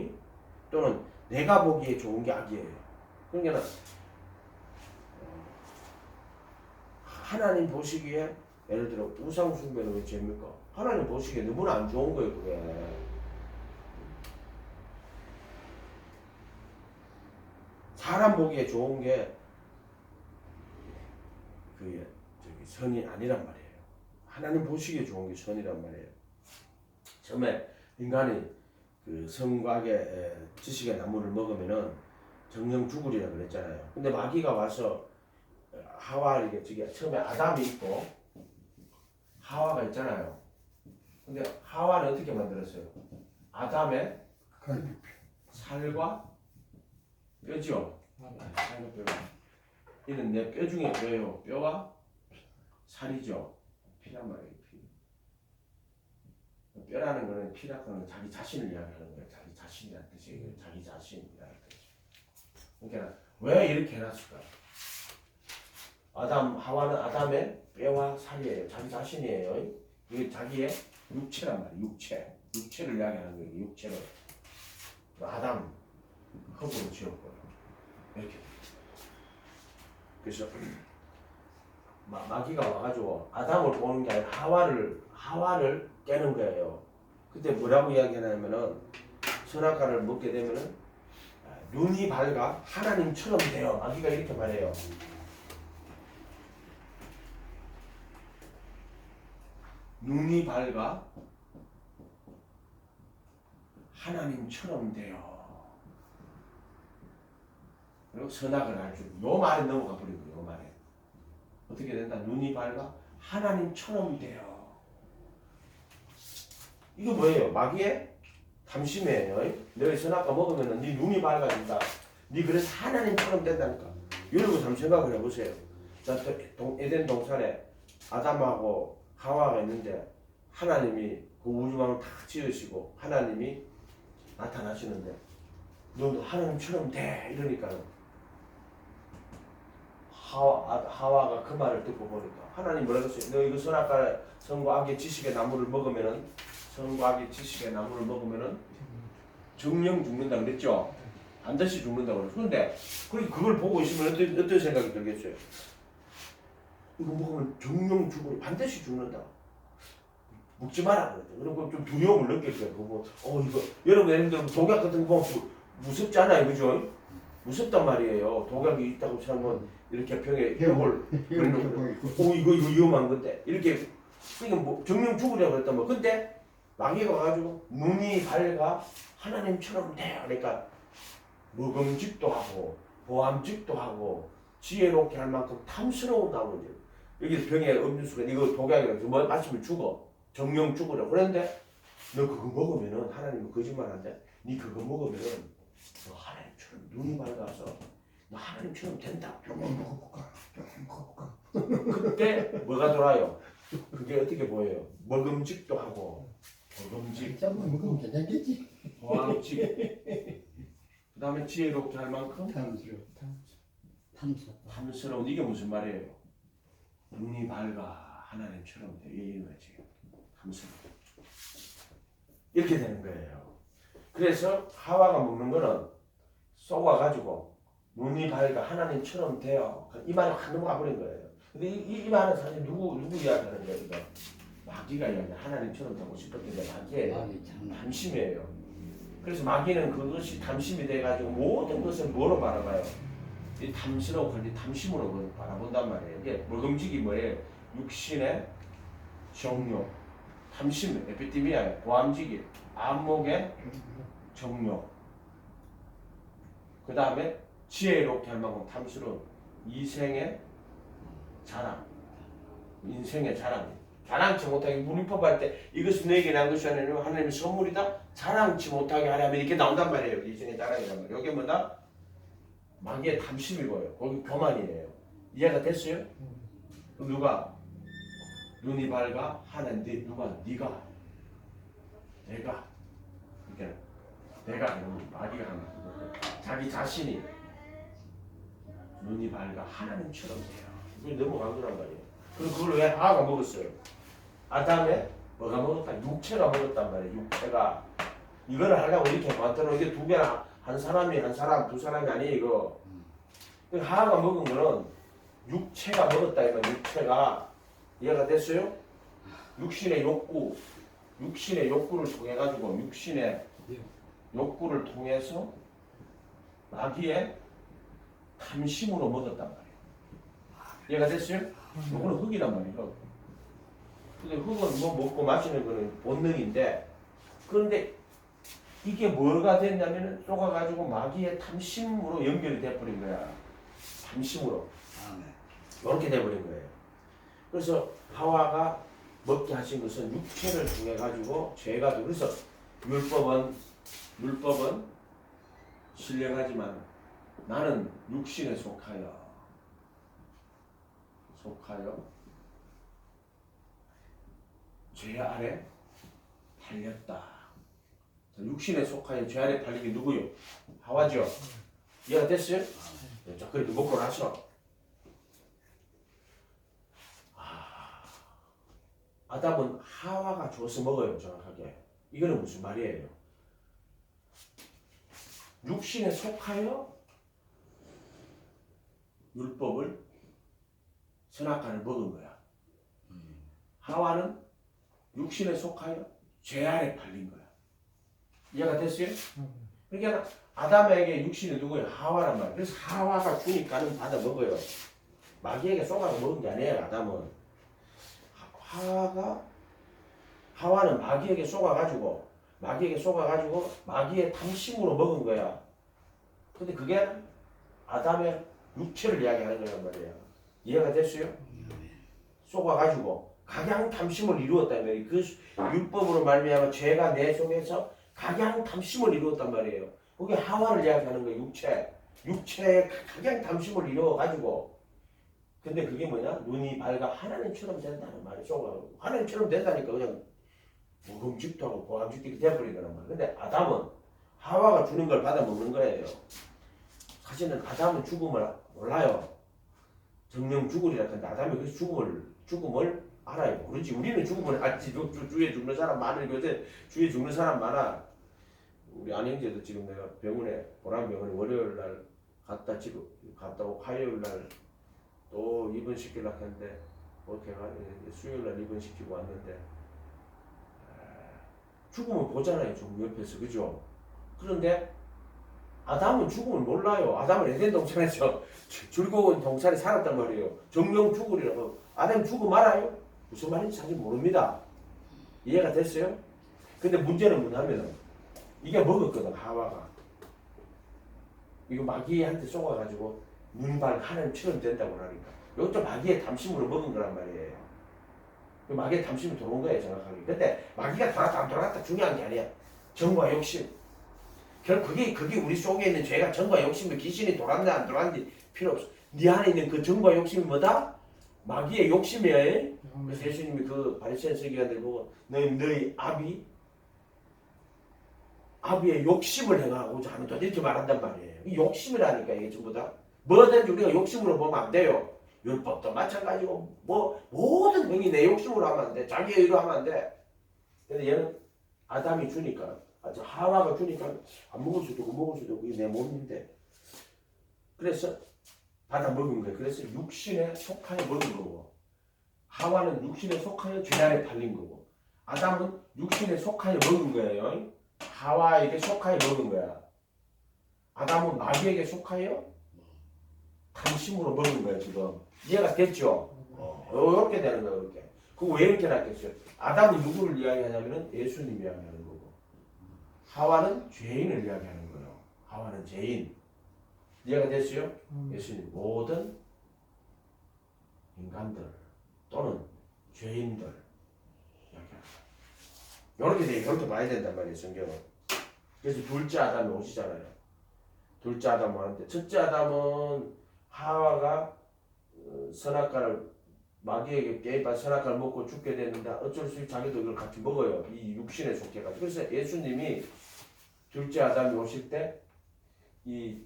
또는 내가 보기에 좋은 게 악이에요. 그러니까 하나님 보시기에 예를 들어 우상 숭배는 왜 죄입니까? 하나님 보시기에 너무나 안 좋은 거예요. 그게. 사람 보기에 좋은 게 그게 선이 아니란 말이에요. 하나님 보시기에 좋은 게 선이란 말이에요. 처음에 인간이 그 성곽의 지식의 나무를 먹으면은 정령 죽으리라 그랬잖아요. 근데 마귀가 와서 하와에게 저기 처음에 아담이 있고 하와가 있잖아요. 근데 하와는 어떻게 만들었어요? 아담의 살과 뼈죠. 살과 뼈. 이는 내 뼈 중에 뭐예요? 뼈와 살이죠. 피란 말이에요. 피. 뼈라는 거는 피라는 건 자기 자신을 이야기하는 거예요. 자기 자신이라는 뜻이에요. 자기 자신이라는 뜻. 그러니까 왜 이렇게 해놨을까? 하와는 아담의 뼈와 살이에요. 자기 자신이에요. 이게 자기의 육체란 말이에요. 육체를 이야기하는 거예요. 육체를. 아담 흙으로 지었고요. 이렇게. 그래서 마귀가 와가지고 아담을 보는 게 아니라 하와를 깨는 거예요. 그때 뭐라고 이야기하냐면은 선악과를 먹게 되면은 눈이 밝아 하나님처럼 돼요. 마귀가 이렇게 말해요. 눈이 밝아 하나님처럼 돼요. 그리고 선악을 알 줄. 요 말에 넘어가 버리고 요 말에 어떻게 된다? 눈이 밝아 하나님처럼 돼요. 이거 뭐예요? 마귀의 탐심이에요. 너희 선악과 먹으면 네 눈이 밝아진다. 네 그래서 하나님처럼 된다니까. 여러분 한번 생각을 해보세요. 자, 에덴 동산에 아담하고 하와가 있는데 하나님이 그 우주망을 다 지으시고 하나님이 나타나시는데 너도 하나님처럼 돼 이러니까는 하와가 그 말을 듣고 보니까 하나님 뭐라고 했어요? 너 이거 선악과 선과 악의 지식의 나무를 먹으면은 선과 악의 지식의 나무를 먹으면은 정령 죽는다 그랬죠? 반드시 죽는다고 그랬죠. 그런데 그걸 보고 있으면 어떤 생각이 들겠어요? 이거 먹으면 정령 죽으니 반드시 죽는다. 먹지 마라 그랬죠. 그리고 좀 두려움을 느낄 거예요. 이거 여러분 예를 들어 독약 같은 거 보면 무섭지 않아요, 그죠? 무섭단 말이에요. 독약이 있다고 하면 이렇게 병을 이거 위험한 건데 이렇게 그러니까 뭐 정령 죽으려고 했단 말. 근데 마귀가 와가지고 눈이 밝아 하나님처럼 돼요. 그러니까 먹음직도 하고 보암직도 하고 지혜롭게 할 만큼 탐스러운다고 이제 여기 병에 음료수가 이거 독약이라고 뭐 마시면 죽어. 정령 죽으려. 그런데 너 그거 먹으면은 하나님은 거짓말한데 네 그거 먹으면은 너 하나님처럼 눈이 밝아서 너 하나님처럼 된다. 조금 먹어볼까? 그때 뭐가 돌아요? 그게 어떻게 보여요? 먹음직도 하고 버금직, 진짜 먹으면 괜찮겠지. 보암직, 그 다음에 지혜롭게 할 만큼 탐스럽다. 탐스러운. 이게 무슨 말이에요? 눈이 밝아 하나님처럼 돼. 이 거지. 탐스러워. 이렇게 되는 거예요. 그래서 하와가 먹는 거는 쏘아가지고 눈이 밝아 하나님처럼 돼요. 이 말이 확 넘어가 버린 거예요. 근데 이 말은 사실 누구 이야기하는 거예요? 이거 마귀가 이야기. 하나님처럼 되고 싶었는데 마귀예요. 탐심이에요. 그래서 마귀는 그것이 탐심이 돼가지고 모든 것을 뭐로 바라봐요? 이 탐스러운 걸 탐심으로 바라본단 말이에요. 이게 먹음직이 뭐예요? 육신의 정욕, 탐심, 에피티미아, 고함직이, 안목의 정욕. 그 다음에 지혜롭게 할 만큼 탐스러운 이생의 자랑, 인생의 자랑. 자랑치 못하게 문법할 때 이것은 내게 난 것이 아니라 하나님의 선물이다. 자랑치 못하게 하려면 이렇게 나온단 말이에요. 이생의 자랑이란 말이에요. 이게 뭐다? 마귀의 탐심이고요. 거기 교만이에요. 이해가 됐어요? 누가 눈이 밝아 하는데 누가 네가 내가 이렇게 내가 아니면 마귀가 하는 거예요. 자기 자신이 눈이 밝아 하나님처럼 돼요. 이게 넘어간 거란 말이에요. 그리고 그걸 왜 하와가 먹었어요? 아담에 뭐가 먹었다? 육체가 먹었단 말이에요. 육체가 이거를 하려고 이렇게 만들어. 이게 두 개나 한 사람이 한 사람 두 사람이 아니에요. 이거 하와가 먹은 거는 육체가 먹었다. 이거 육체가 이해가 됐어요? 육신의 욕구를 통해 가지고 육신의 욕구를 통해서 마귀의 탐심으로 먹었단 말이에요. 이해가 됐어요? 이거는 흙이란 말이에요. 근데 흙은 뭐 먹고 마시는 거는 본능인데, 그런데 이게 뭐가 됐냐면은 쏘가가지고 마귀의 탐심으로 연결이 돼버린 거야. 탐심으로. 이렇게 돼버린 거예요. 그래서 하와가 먹게 하신 것은 육체를 통해 가지고 죄가 되고, 그래서 율법은 신령하지만 나는 육신에 속하여 죄 아래 팔렸다. 육신에 속하여 죄 아래 팔린 게 누구요? 하와죠. 이해가 됐어요? 자, 그렇게 먹고 나서 아담은 하와가 줘서 먹어요. 정확하게. 이거는 무슨 말이에요? 육신에 속하여 율법을 선악과를 먹은 거야. 하와는 육신에 속하여 죄 아래 팔린 거야. 이해가 됐어요? 그러니까 아담에게 육신이 누구예요? 하와란 말이야. 그래서 하와가 주니까는 받아 먹어요. 마귀에게 쏘가서 먹은 게 아니에요. 아담은. 하와는 마귀에게 쏘가가지고 마귀의 탐심으로 먹은 거야. 근데 그게 아담의 육체를 이야기하는 거란 말이야. 이해가 됐어요? 쏘가가지고 각양 탐심을 이루었단 말이에요. 그 율법으로 말미암아 죄가 내 속에서 각양 탐심을 이루었단 말이에요. 그게 하와를 이야기하는 거예요. 육체의 각양 탐심을 이루어가지고. 근데 그게 뭐냐? 눈이 밝아 하나님처럼 된다는 말이에요. 쏘가가지고 하나님처럼 된다니까 그냥 먹음직도 하고 보암직도 이렇게 돼버리는 말이에요. 근데 아담은 하와가 주는 걸 받아 먹는 거예요. 사실은 아담은 죽음을 몰라요. 정령 죽으리라 하는데 아담이 그 죽음을 알아요. 모르지. 우리는 죽음을 알지. 주위에 죽는 사람 많은 요새 주위에 죽는 사람 많아. 우리 안형제도 지금 내가 보람병원에 월요일 날 갔다 오고 화요일 날 또 입원시키려고 했는데 어떻게 수요일 날 입원시키고 왔는데 죽음을 보잖아요. 좀 옆에서. 그죠? 그런데 아담은 죽음을 몰라요. 아담은 에덴 동산에서 즐거운 동산에 살았단 말이에요. 정령 죽으리라고. 아담 죽음 알아요? 무슨 말인지 사실 모릅니다. 이해가 됐어요? 근데 문제는 뭐냐면 이게 먹었거든. 하와가. 이거 마귀한테 쏘아가지고 눈발 하나님처럼 된다고 하니까. 이것도 마귀의 탐심으로 먹은 거란 말이에요. 마귀의 탐심이 들어온 거예요. 정확하게. 근데 마귀가 돌았다 안 돌았다 중요한 게 아니야. 정과 욕심. 결국 그게 우리 속에 있는 죄가 정과 욕심이 귀신이 돌았나 안 돌았는지 필요 없어. 네 안에 있는 그 정과 욕심이 뭐다? 마귀의 욕심이에요. 그래서 예수님이 그 바리새인 서기관들 보고 너희 압이 아비의 욕심을 행하고자 하는 것 이렇게 말한단 말이에요. 이 욕심이라니까 이게 전부 다. 뭐든지 우리가 욕심으로 보면 안 돼요. 율법도 마찬가지고 뭐 모든 행위 내 욕심으로 하면 안 돼. 자기의 의로 하면 안 돼. 근데 얘는 아담이 주니까 하와가 주니까 안 먹을 수도 있고 먹을 수도 있고 이게 내 몸인데 그래서 받아 먹은 거예요. 그래서 육신에 속하여 먹은 거고 하와는 육신에 속하여 죄 안에 팔린 거고 아담은 육신에 속하여 먹은 거예요. 하와에게 속하여 먹은 거야. 아담은 마귀에게 속하여 탐심으로 먹은 거예요. 지금 이해가 됐죠? 이렇게 되는 거예요. 이렇게. 그거 왜 이렇게 놨겠어요? 아담은 누구를 이야기하냐면 예수님 이야기하는 거고 하와는 죄인을 이야기하는 거예요. 하와는 죄인. 이해가 됐어요? 예수님 모든 인간들 또는 죄인들 이렇게 돼 이렇게 봐야 된단 말이에요. 성경은. 그래서 둘째 아담이 오시잖아요. 둘째 아담 하는데 첫째 아담은 하와가 선악과를 마귀에게 깨봐 선악과를 먹고 죽게 됐는데 어쩔 수 없이 자기도 이걸 같이 먹어요. 이 육신에 속해가지고. 그래서 예수님이 둘째 아담이 오실 때 이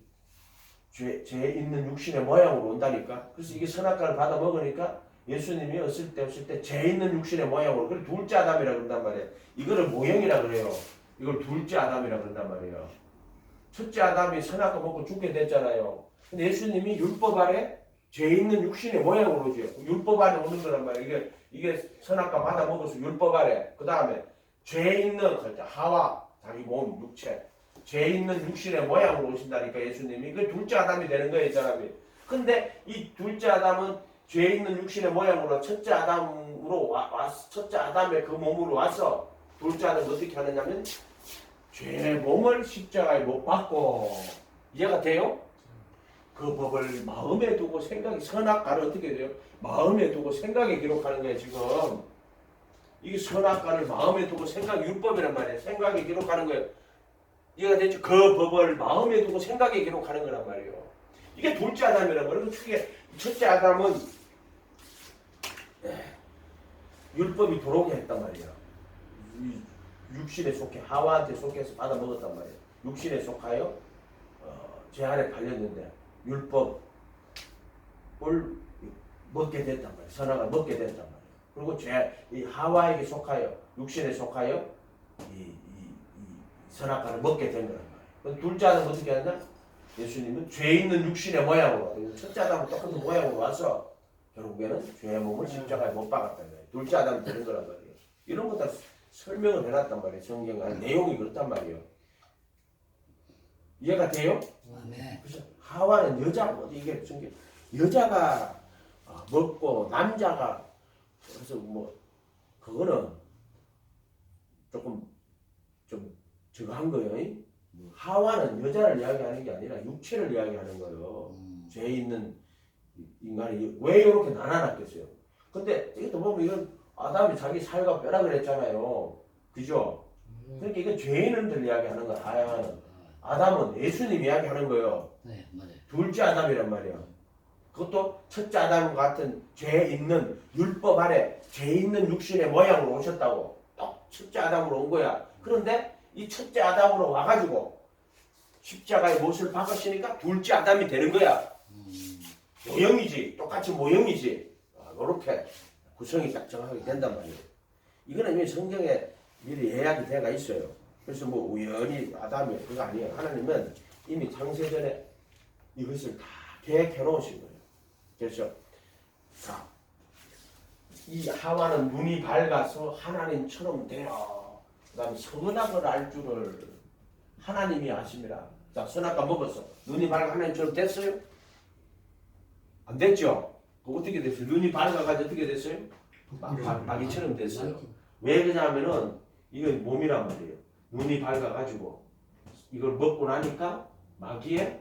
죄 있는 육신의 모양으로 온다니까. 그래서 이게 선악과를 받아 먹으니까 예수님이 없을 때 죄 있는 육신의 모양으로. 그래 둘째 아담이라 그런단 말이에요. 이거를 모형이라 그래요. 이걸 둘째 아담이라 그런단 말이에요. 첫째 아담이 선악과 먹고 죽게 됐잖아요. 근데 예수님이 율법 아래 죄 있는 육신의 모양으로 오죠. 율법 아래 오는 거란 말이에요. 이게 선악과 받아 먹어서 율법 아래. 그 다음에 죄 있는 하와 자기 몸 육체 죄 있는 육신의 모양으로 오신다니까 예수님이. 그 둘째 아담이 되는 거예요, 이 사람이. 근데 이 둘째 아담은 죄 있는 육신의 모양으로 첫째 아담으로 첫째 아담의 그 몸으로 와서 둘째 아담은 어떻게 하느냐면 죄 몸을 십자가에 못 박고. 이해가 돼요? 그 법을 마음에 두고 생각이 선악과를 어떻게 돼요? 마음에 두고 생각에 기록하는 거예요. 지금 이게 선악과를 마음에 두고 생각 율법이란 말이에요. 생각에 기록하는 거예요. 이해가 됐죠? 그 법을 마음에 두고 생각에 기록하는 거란 말이에요. 이게 둘째 아담이란 말이에요. 크게 첫째 아담은 율법이 들어오게 했단 말이에요. 육신에 속해 하와한테 속해서 받아 먹었단 말이에요. 육신에 속하여 죄 안에 팔렸는데 율법을 먹게 됐단 말이에요. 선악을 먹게 됐단 말이에요. 그리고 이 하와에게 속하여 육신에 속하여 이 선악과를 먹게 된 거란 말이에요. 둘째 아담은 어떻게 하냐? 예수님은 죄 있는 육신의 모양으로 첫째 아담은 똑같은 모양으로 와서 결국에는 죄의 몸을 십자가에 못 박았단 말이에요. 둘째 아담이 되는 거란 말이에요. 이런 거 다 설명을 해놨단 말이에요. 성경 안에 내용이 그렇단 말이에요. 이해가 돼요? 네. 그래서 하와는 여자고 이게 여자가 먹고 남자가 그래서 뭐 그거는 조금 좀 저거 한 거예요. 하와는 여자를 이야기하는 게 아니라 육체를 이야기하는 거예요. 죄 있는 인간이 왜 이렇게 나눠놨겠어요? 근데 이것도 보면 이건 아담이 자기 살과 뼈라 그랬잖아요. 그죠? 그러니까 이건 죄인들 이야기하는 거야. 하와는. 아담은 예수님 이야기하는 거예요. 네, 맞아요. 둘째 아담이란 말이야. 그것도 첫째 아담 같은 죄 있는 율법 아래 죄 있는 육신의 모양으로 오셨다고. 딱 첫째 아담으로 온 거야. 그런데 이 첫째 아담으로 와가지고 십자가에 못을 박으시니까 둘째 아담이 되는 거야. 모형이지. 똑같이 모형이지. 이렇게 구성이 딱 정확하게 된단 말이에요. 이거는 이미 성경에 미리 예약이 돼가 있어요. 그래서 뭐 우연히 아담이 그거 아니에요. 하나님은 이미 창세전에 이것을 다 계획해 놓으신 거예요. 그래서 자, 이 하와는 눈이 밝아서 하나님처럼 되어 그 다음에 선악을 알 줄을 하나님이 아심이라. 자, 선악과 먹었어. 눈이 밝아 하나님처럼 됐어요? 안 됐죠? 어떻게 됐어요? 눈이 밝아가지고 어떻게 됐어요? 마귀처럼 됐어요. 왜 그러냐면은 이건 몸이란 말이에요. 눈이 밝아가지고 이걸 먹고 나니까 마귀의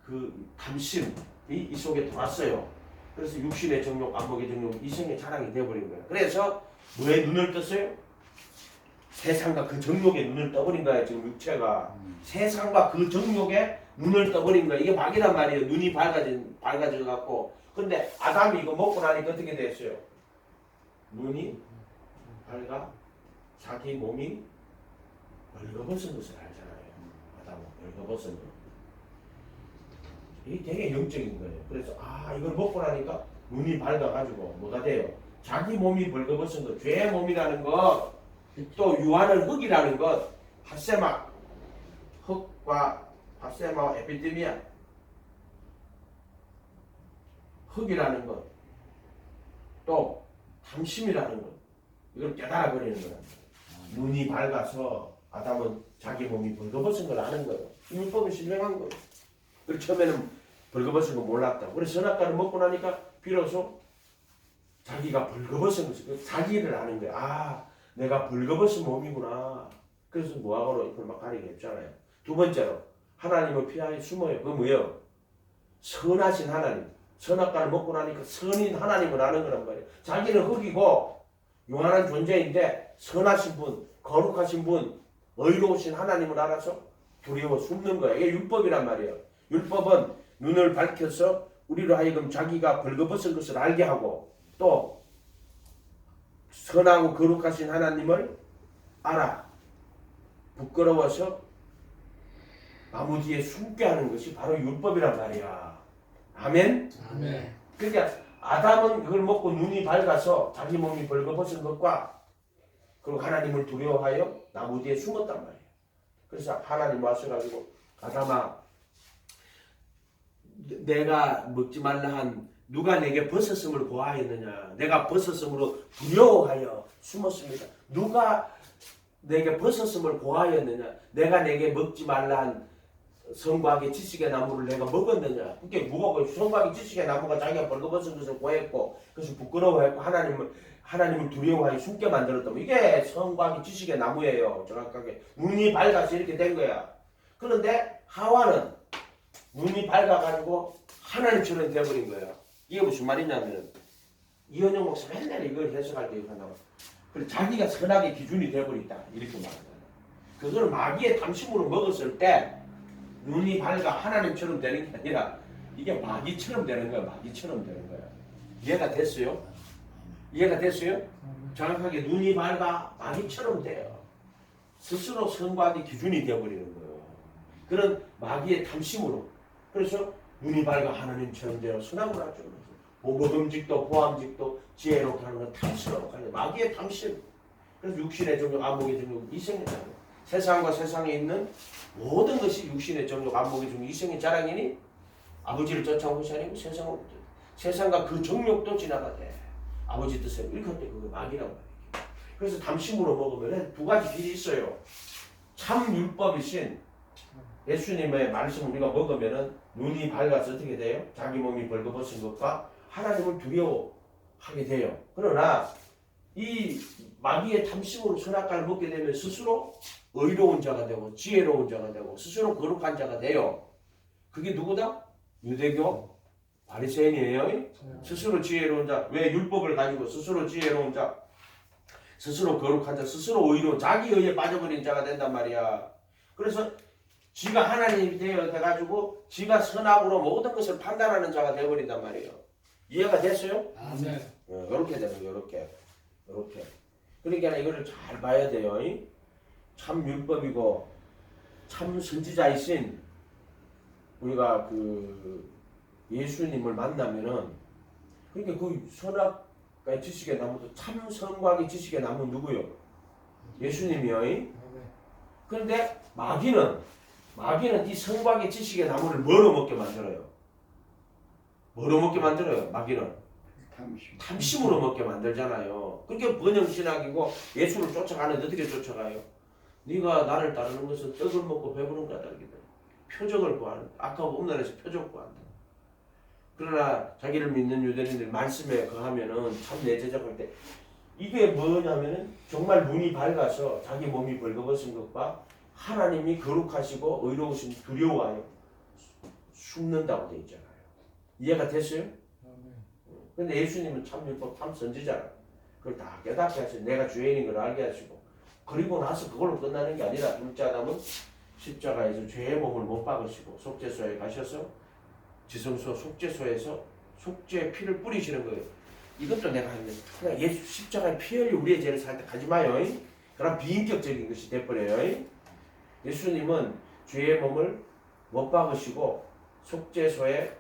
그 탐심이 이 속에 들어왔어요. 그래서 육신의 정욕, 안목의 정욕, 이성의 자랑이 되어버린 거예요. 그래서 뭐에 눈을 떴어요? 세상과 그 정욕에 눈을 떠버린 거예요. 지금 육체가 세상과 그 정욕에 눈을 떠버린 거예요. 이게 마귀란 말이에요. 눈이 밝아져 갖고. 근데 아담이 이거 먹고 나니까 어떻게 됐어요? 눈이 밝아 자기 몸이 벌거벗은 것을 알잖아요. 아담은 벌거벗은 것. 이게 되게 영적인 거예요. 그래서 이걸 먹고 나니까 눈이 밝아가지고 뭐가 돼요? 자기 몸이 벌거벗은 것, 죄의 몸이라는 것, 또 유한은 흙이라는 것, 핫세마, 흙과 핫세마와 에피데미아, 흙이라는 것, 또 탐심이라는 것, 이걸 깨달아 버리는 거예요. 눈이 밝아서 아담은 자기 몸이 벌거벗은 걸 아는 거예요. 율법은 신령한 거예요. 그래서 처음에는 벌거벗은 거 몰랐다. 그래서 선악과를 먹고 나니까 비로소 자기가 벌거벗은 것을, 자기를 아는 거야. 내가 벌거벗은 몸이구나. 그래서 뭐하고로 이걸 막 가리게 했잖아요. 두 번째로, 하나님을 피하에 숨어요. 그거 뭐예요? 선하신 하나님. 선악과를 먹고 나니까 선인 하나님을 아는 거란 말이에요. 자기는 흙이고 유한한 존재인데 선하신 분, 거룩하신 분, 의로우신 하나님을 알아서 두려워 숨는 거예요. 이게 율법이란 말이에요. 율법은 눈을 밝혀서 우리로 하여금 자기가 벌거벗은 것을 알게 하고 또 선하고 거룩하신 하나님을 알아 부끄러워서 나무 뒤에 숨게 하는 것이 바로 율법이란 말이야. 아멘? 아멘. 그러니까 아담은 그걸 먹고 눈이 밝아서 자기 몸이 벌거벗은 것과 그리고 하나님을 두려워하여 나무 뒤에 숨었단 말이에요. 그래서 하나님 와서가지고 아담아, 내가 먹지 말라 한 누가 내게 벗었음을 고하였느냐? 내가 벗었음으로 두려워하여 숨었습니다. 누가 내게 벗었음을 고하였느냐? 내가 내게 먹지 말라 한 선과학의 지식의 나무를 내가 먹었느냐? 그게 무거워. 선과학의 지식의 나무가 자기가 벌거벗은 것을 고했고 그래서 부끄러워했고 하나님을 두려워하여 숨게 만들었다면 이게 선과학의 지식의 나무예요. 정확하게 눈이 밝아서 이렇게 된 거야. 그런데 하와는 눈이 밝아가지고 하나님처럼 되어버린 거예요. 이게 무슨 말이냐면 이현영 목사 맨날 이걸 해석할 때 한다고. 그래 자기가 선악의 기준이 되어버렸다 이렇게 말하잖아요. 그걸 마귀의 탐심으로 먹었을 때 눈이 밝아 하나님처럼 되는 게 아니라 이게 마귀처럼 되는 거야. 마귀처럼 되는 거야. 이해가 됐어요? 이해가 됐어요? 정확하게 눈이 밝아 마귀처럼 돼요. 스스로 선과의 기준이 되어버리는 거예요. 그런 마귀의 탐심으로. 그래서 눈이 밝아 하나님처럼 되어 선악을 하죠. 뭐 먹음직도 보암직도 지혜롭게 하는 건 탐심으로 가요. 마귀의 탐심. 그래서 육신의 정욕, 안목의 정욕, 이생의 자랑. 세상과 세상에 있는 모든 것이 육신의 정욕, 안목의 정욕, 이생의 자랑이니 아버지를 쫓아온 것이 아니고 세상과 그 정욕도 지나가되 아버지 뜻에 일컬 때 그게 마귀란 말이에요. 그래서 탐심으로 먹으면 두 가지 길이 있어요. 참 율법이신 예수님의 말씀 우리가 먹으면은 눈이 밝아서 어떻게 돼요? 자기 몸이 벌거벗은 것과 하나님을 두려워하게 돼요. 그러나 이 마귀의 탐심으로 선악과를 먹게 되면 스스로 의로운 자가 되고 지혜로운 자가 되고 스스로 거룩한 자가 돼요. 그게 누구다? 유대교 바리새인이에요. 스스로 지혜로운 자. 왜 율법을 가지고 스스로 지혜로운 자, 스스로 거룩한 자, 스스로 의로운 자기 의에 빠져버린 자가 된단 말이야. 그래서 지가 하나님이 돼가지고 지가 선악으로 모든 것을 판단하는 자가 되어버린단 말이에요. 이해가 됐어요? 아멘. 이렇게 되는 거예요. 이렇게. 그러니까 이거를 잘 봐야 돼요. 참 율법이고 참 선지자이신 우리가 그 예수님을 만나면은 그러니까 그 선악의 지식의 나무도 참 선과의 지식의 나무 누구요? 예수님이요. 그런데 마귀는 이 선과의 지식의 나무를 뭐로 먹게 만들어요? 뭐로 먹게 만들어요? 마귀는 탐심으로 먹게 만들잖아요. 그게 번영신학이고 예수를 쫓아가는데 어떻게 쫓아가요? 네가 나를 따르는 것은 떡을 먹고 배부른 까닭이다. 표적을 구하는, 아까 음란에서 표적 구한다. 그러나 자기를 믿는 유대인들 말씀에 거하면은 참 내 제작할 때 이게 뭐냐면은 정말 눈이 밝아서 자기 몸이 벌거벗은 것과 하나님이 거룩하시고 의로우신 두려워하여 숨는다고 되어 있잖아요. 이해가 됐어요? 근데 예수님은 참 율법, 참 선지자라. 그걸 다 깨닫게 하시고 내가 주인인 걸 알게 하시고 그리고 나서 그걸로 끝나는 게 아니라 둘째 아담은 십자가에서 죄의 몸을 못 박으시고 속죄소에 가셔서 지성소 속죄소에서 속죄의 피를 뿌리시는 거예요. 이것도 내가 하는데 그냥 예수 십자가에 피 흘려 우리의 죄를 살 때 가지 마요. 그럼 비인격적인 것이 돼버려요. 예수님은 죄의 몸을 못 박으시고 속죄소에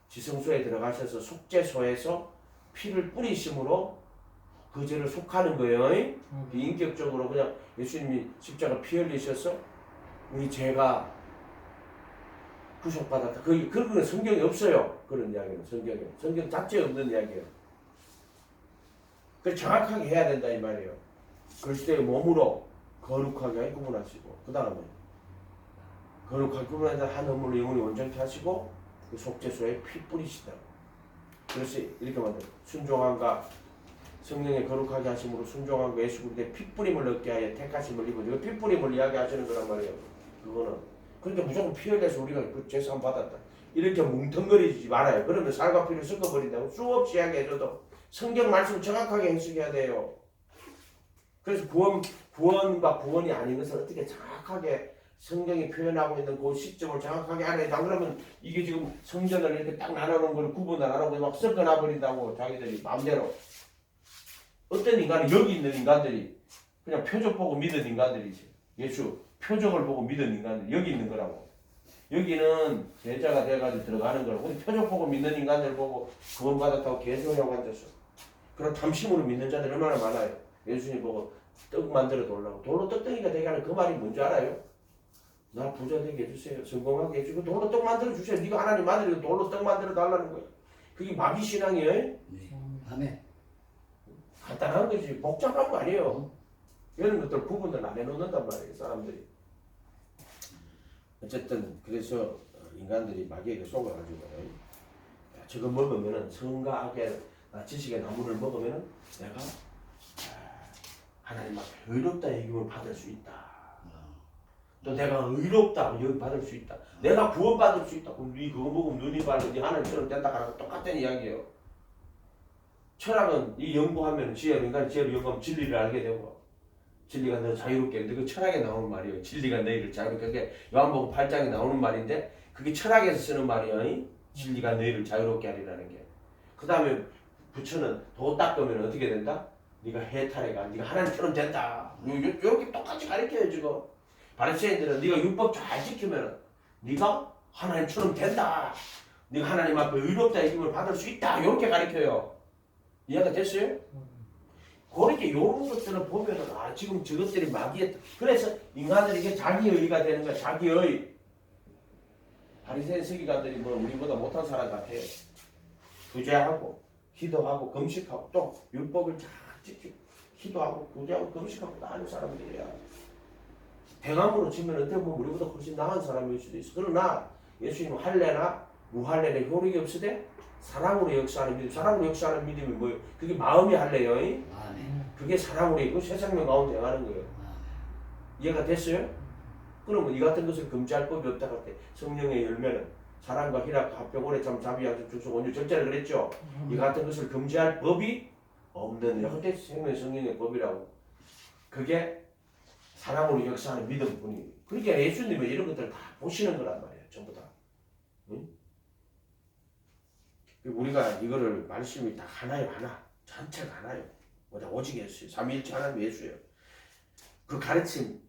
지성소에 들어가셔서 속죄소에서 피를 뿌리심으로 그 죄를 속하는 거예요. 비인격적으로 그냥 예수님이 십자가 피 흘리셔서 우리 죄가 구속받았다. 그런 성경이 없어요. 그런 이야기는 성경 자체에 없는 이야기예요. 그래서 정확하게 해야 된다 이 말이에요. 그리스도의 몸으로 거룩하게 구분하시고 그 다음에 거룩하게 구분한 한 허물로 영혼이 온전케 하시고 그 속죄소에 피 뿌리시다. 그래서 이렇게 만들어 순종함과 성령의 거룩하게 하심으로 순종함과 예수 그리스도의 피 뿌림을 얻게 하여 택하심을 입어주고 피 뿌림을 이야기하시는 거란 말이에요. 그거는 그러니까 무조건 피 흘려서 우리가 그 죄사함 받았다 이렇게 뭉텅거리지 말아요. 그러면 살과 피를 섞어버린다고 수없이 이야기해줘도 성경 말씀을 정확하게 해석해야 돼요. 그래서 구원과 구원이 아닌 것을 어떻게 정확하게 성경이 표현하고 있는 그 시점을 정확하게 알아야 돼. 안 그러면 이게 지금 성전을 이렇게 딱 나눠놓은 걸 구분을 안 하고 막 섞어놔버린다고 자기들이 마음대로. 어떤 인간은 여기 있는 인간들이 그냥 표적 보고 믿은 인간들이지. 예수 표적을 보고 믿은 인간들 여기 있는 거라고. 여기는 제자가 돼가지고 들어가는 거라고. 근데 표적 보고 믿는 인간들 보고 구원받았다고 개소리하고 앉았어. 그런 탐심으로 믿는 자들 얼마나 많아요. 예수님 보고 떡 만들어 달라고. 돌로 떡덩이가 되게 하는 그 말이 뭔지 알아요? 나 부자 되게 해주세요. 성공하게 해주고 돌로 떡 만들어 주세요. 네가 하나님 아들이고 돌로 떡 만들어 달라는 거야. 그게 마귀 신앙이에요. 네. 아멘. 간단한 거지. 복잡한 거 아니에요. 이런 것들 구분을 안 해놓는단 말이에요. 사람들이. 어쨌든 그래서 인간들이 마귀에게 속아가지고 저거 먹으면은 성과 악의 지식의 나무를 먹으면은 내가 하나님 앞에 의롭다 얘기를 받을 수 있다. 또 내가 의롭다 여기 받을 수 있다. 내가 구원받을 수 있다. 그럼 네 그거 먹으면 눈이 밝고 네 하나님처럼 된다 하고 똑같은 이야기예요. 철학은 이 연구하면 인간이 지혜로 연구하면 진리를 알게 되고 진리가 너 자유롭게 하는데 그 철학에 나오는 말이에요. 진리가 너희를 자유롭게 하게 요한복음 8장에 나오는 말인데 그게 철학에서 쓰는 말이에요. 진리가 너희를 자유롭게 하리라는 게. 그 다음에 부처는 도 닦으면 어떻게 된다? 네가 해탈해가 네가 하나님처럼 된다. 요렇게 똑같이 가르쳐요 지금. 바리새인들은 네가 율법 잘 지키면 네가 하나님처럼 된다. 네가 하나님 앞에 의롭다 얘기를 받을 수 있다. 요렇게 가르쳐요. 이해가 됐어요? 그렇게 이런 것들을 보면은 지금 저것들이 마귀에 그래서 인간들에게 자기의가 되는 거야. 자기의. 바리새인 서기관들이 뭐 우리보다 못한 사람 같아요. 구제하고 기도하고 금식하고 또 율법을 잘 지키고 기도하고 구제하고 금식하고 다 하는 사람들이야. 행함으로 치면 어떻게 보면 우리보다 훨씬 나은 사람일 수도 있어. 그러나 예수님은 할례나 무할례는 효력이 없으되 사랑으로 역사하는 믿음. 사랑으로 역사하는 믿음이 뭐예요? 그게 마음이 할례요. 그게 사랑으로 있고 세상명 가운데 행하는 거예요. 이해가 됐어요? 그러면 이 같은 것을 금지할 법이 없다 할 때 성령의 열매는 사랑과 희락, 합병, 오래 참, 자비, 양심, 충성, 온유, 절제를 그랬죠. 이 같은 것을 금지할 법이 없는 그때 성령의 법이라고. 그게 사랑으로 역사하는 믿음뿐이. 그러니까 예수님은 이런 것들을 다 보시는 거란 말이에요. 전부 다. 응? 우리가 이거를 말씀이 다 하나요 하나. 전체가 하나요. 오직 예수예요. 삼위일체 하나님 예수예요. 그 가르침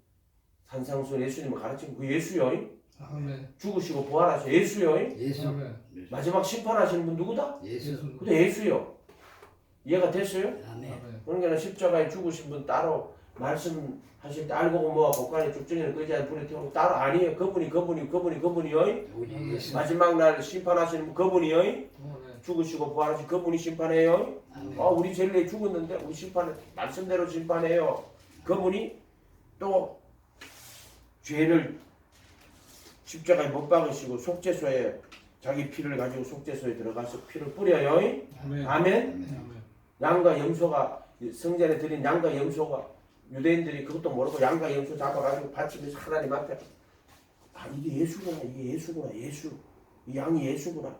산상수훈 예수님을 가르친 그 예수요. 아멘. 죽으시고 부활하신 예수요. 예수. 아멘. 마지막 심판하시는 분 누구다? 예수. 근데 예수요. 이해가 됐어요? 아멘. 아멘. 그러니까 십자가에 죽으신 분 따로 말씀하실 때 알고 보면 복간에 죽정에는 거지한 불에 태우고 따로 아니에요. 그분이요. 오직 예수. 마지막 날 심판하시는 분 그분이요. 아멘. 죽으시고 부활하신 그분이 심판해요. 아멘. 우리 젤리에 죽었는데 우리 심판을 말씀대로 심판해요. 그분이 또 죄를 십자가에 못 박으시고 속죄소에 자기 피를 가지고 속죄소에 들어가서 피를 뿌려요. 아멘. 아멘. 아멘. 양과 염소가 성전에 드린 양과 염소가 유대인들이 그것도 모르고 양과 염소 잡아가지고 바치면서 하나님 앞에 이게 예수구나 예수 이 양이 예수구나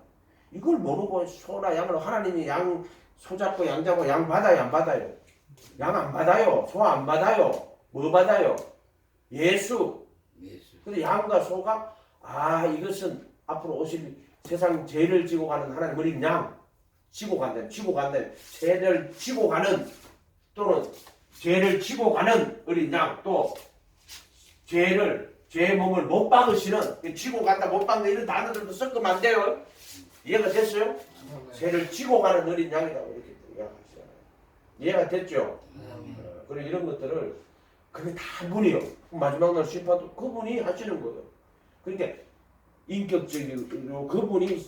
이걸 모르고 소나 양을 하나님이 양 소 잡고 양 잡고 양 받아요 안 받아요? 양 안 받아요. 소 안 받아요. 뭐 받아요? 예수. 근데 양과 소가 이것은 앞으로 오실 세상 죄를 지고 가는 하나님 어린 양 지고 간다. 죄를 지고 가는 또는 죄를 지고 가는 어린 양 또 죄의 몸을 못 박으시는, 지고 간다 못 박는 이런 단어들도 섞으면 안 돼요. 이해가 됐어요? 아멘. 죄를 지고 가는 어린 양이라고 이렇게 이야기하시잖아요. 이해가 됐죠? 아멘. 그리고 이런 것들을 그게 다 분이요. 마지막 날 심판도 그분이 하시는 거예요. 그러니까 인격적으로 그분이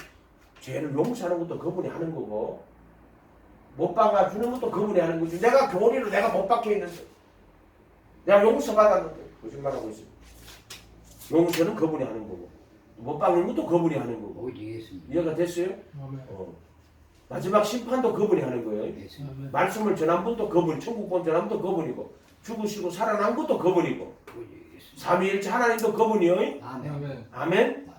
죄를 용서하는 것도 그분이 하는 거고 못 박아주는 것도 그분이 하는 거지. 내가 교리로 내가 못 박혀 있는데 내가 용서받았는데 거짓말하고 있습니다. 용서는 그분이 하는 거고 못 박는 것도 그분이 하는 거고. 오직 예수님. 이해가 됐어요? 아멘. 마지막 심판도 그분이 하는 거예요. 예수님. 아멘. 말씀을 전한 분도 그분, 천국 본 전한 분도 그분이고 죽으시고 살아난 것도 그분이고 오직 예수님. 삼위일체 하나님도 그분이요. 아멘. 아멘. 아멘.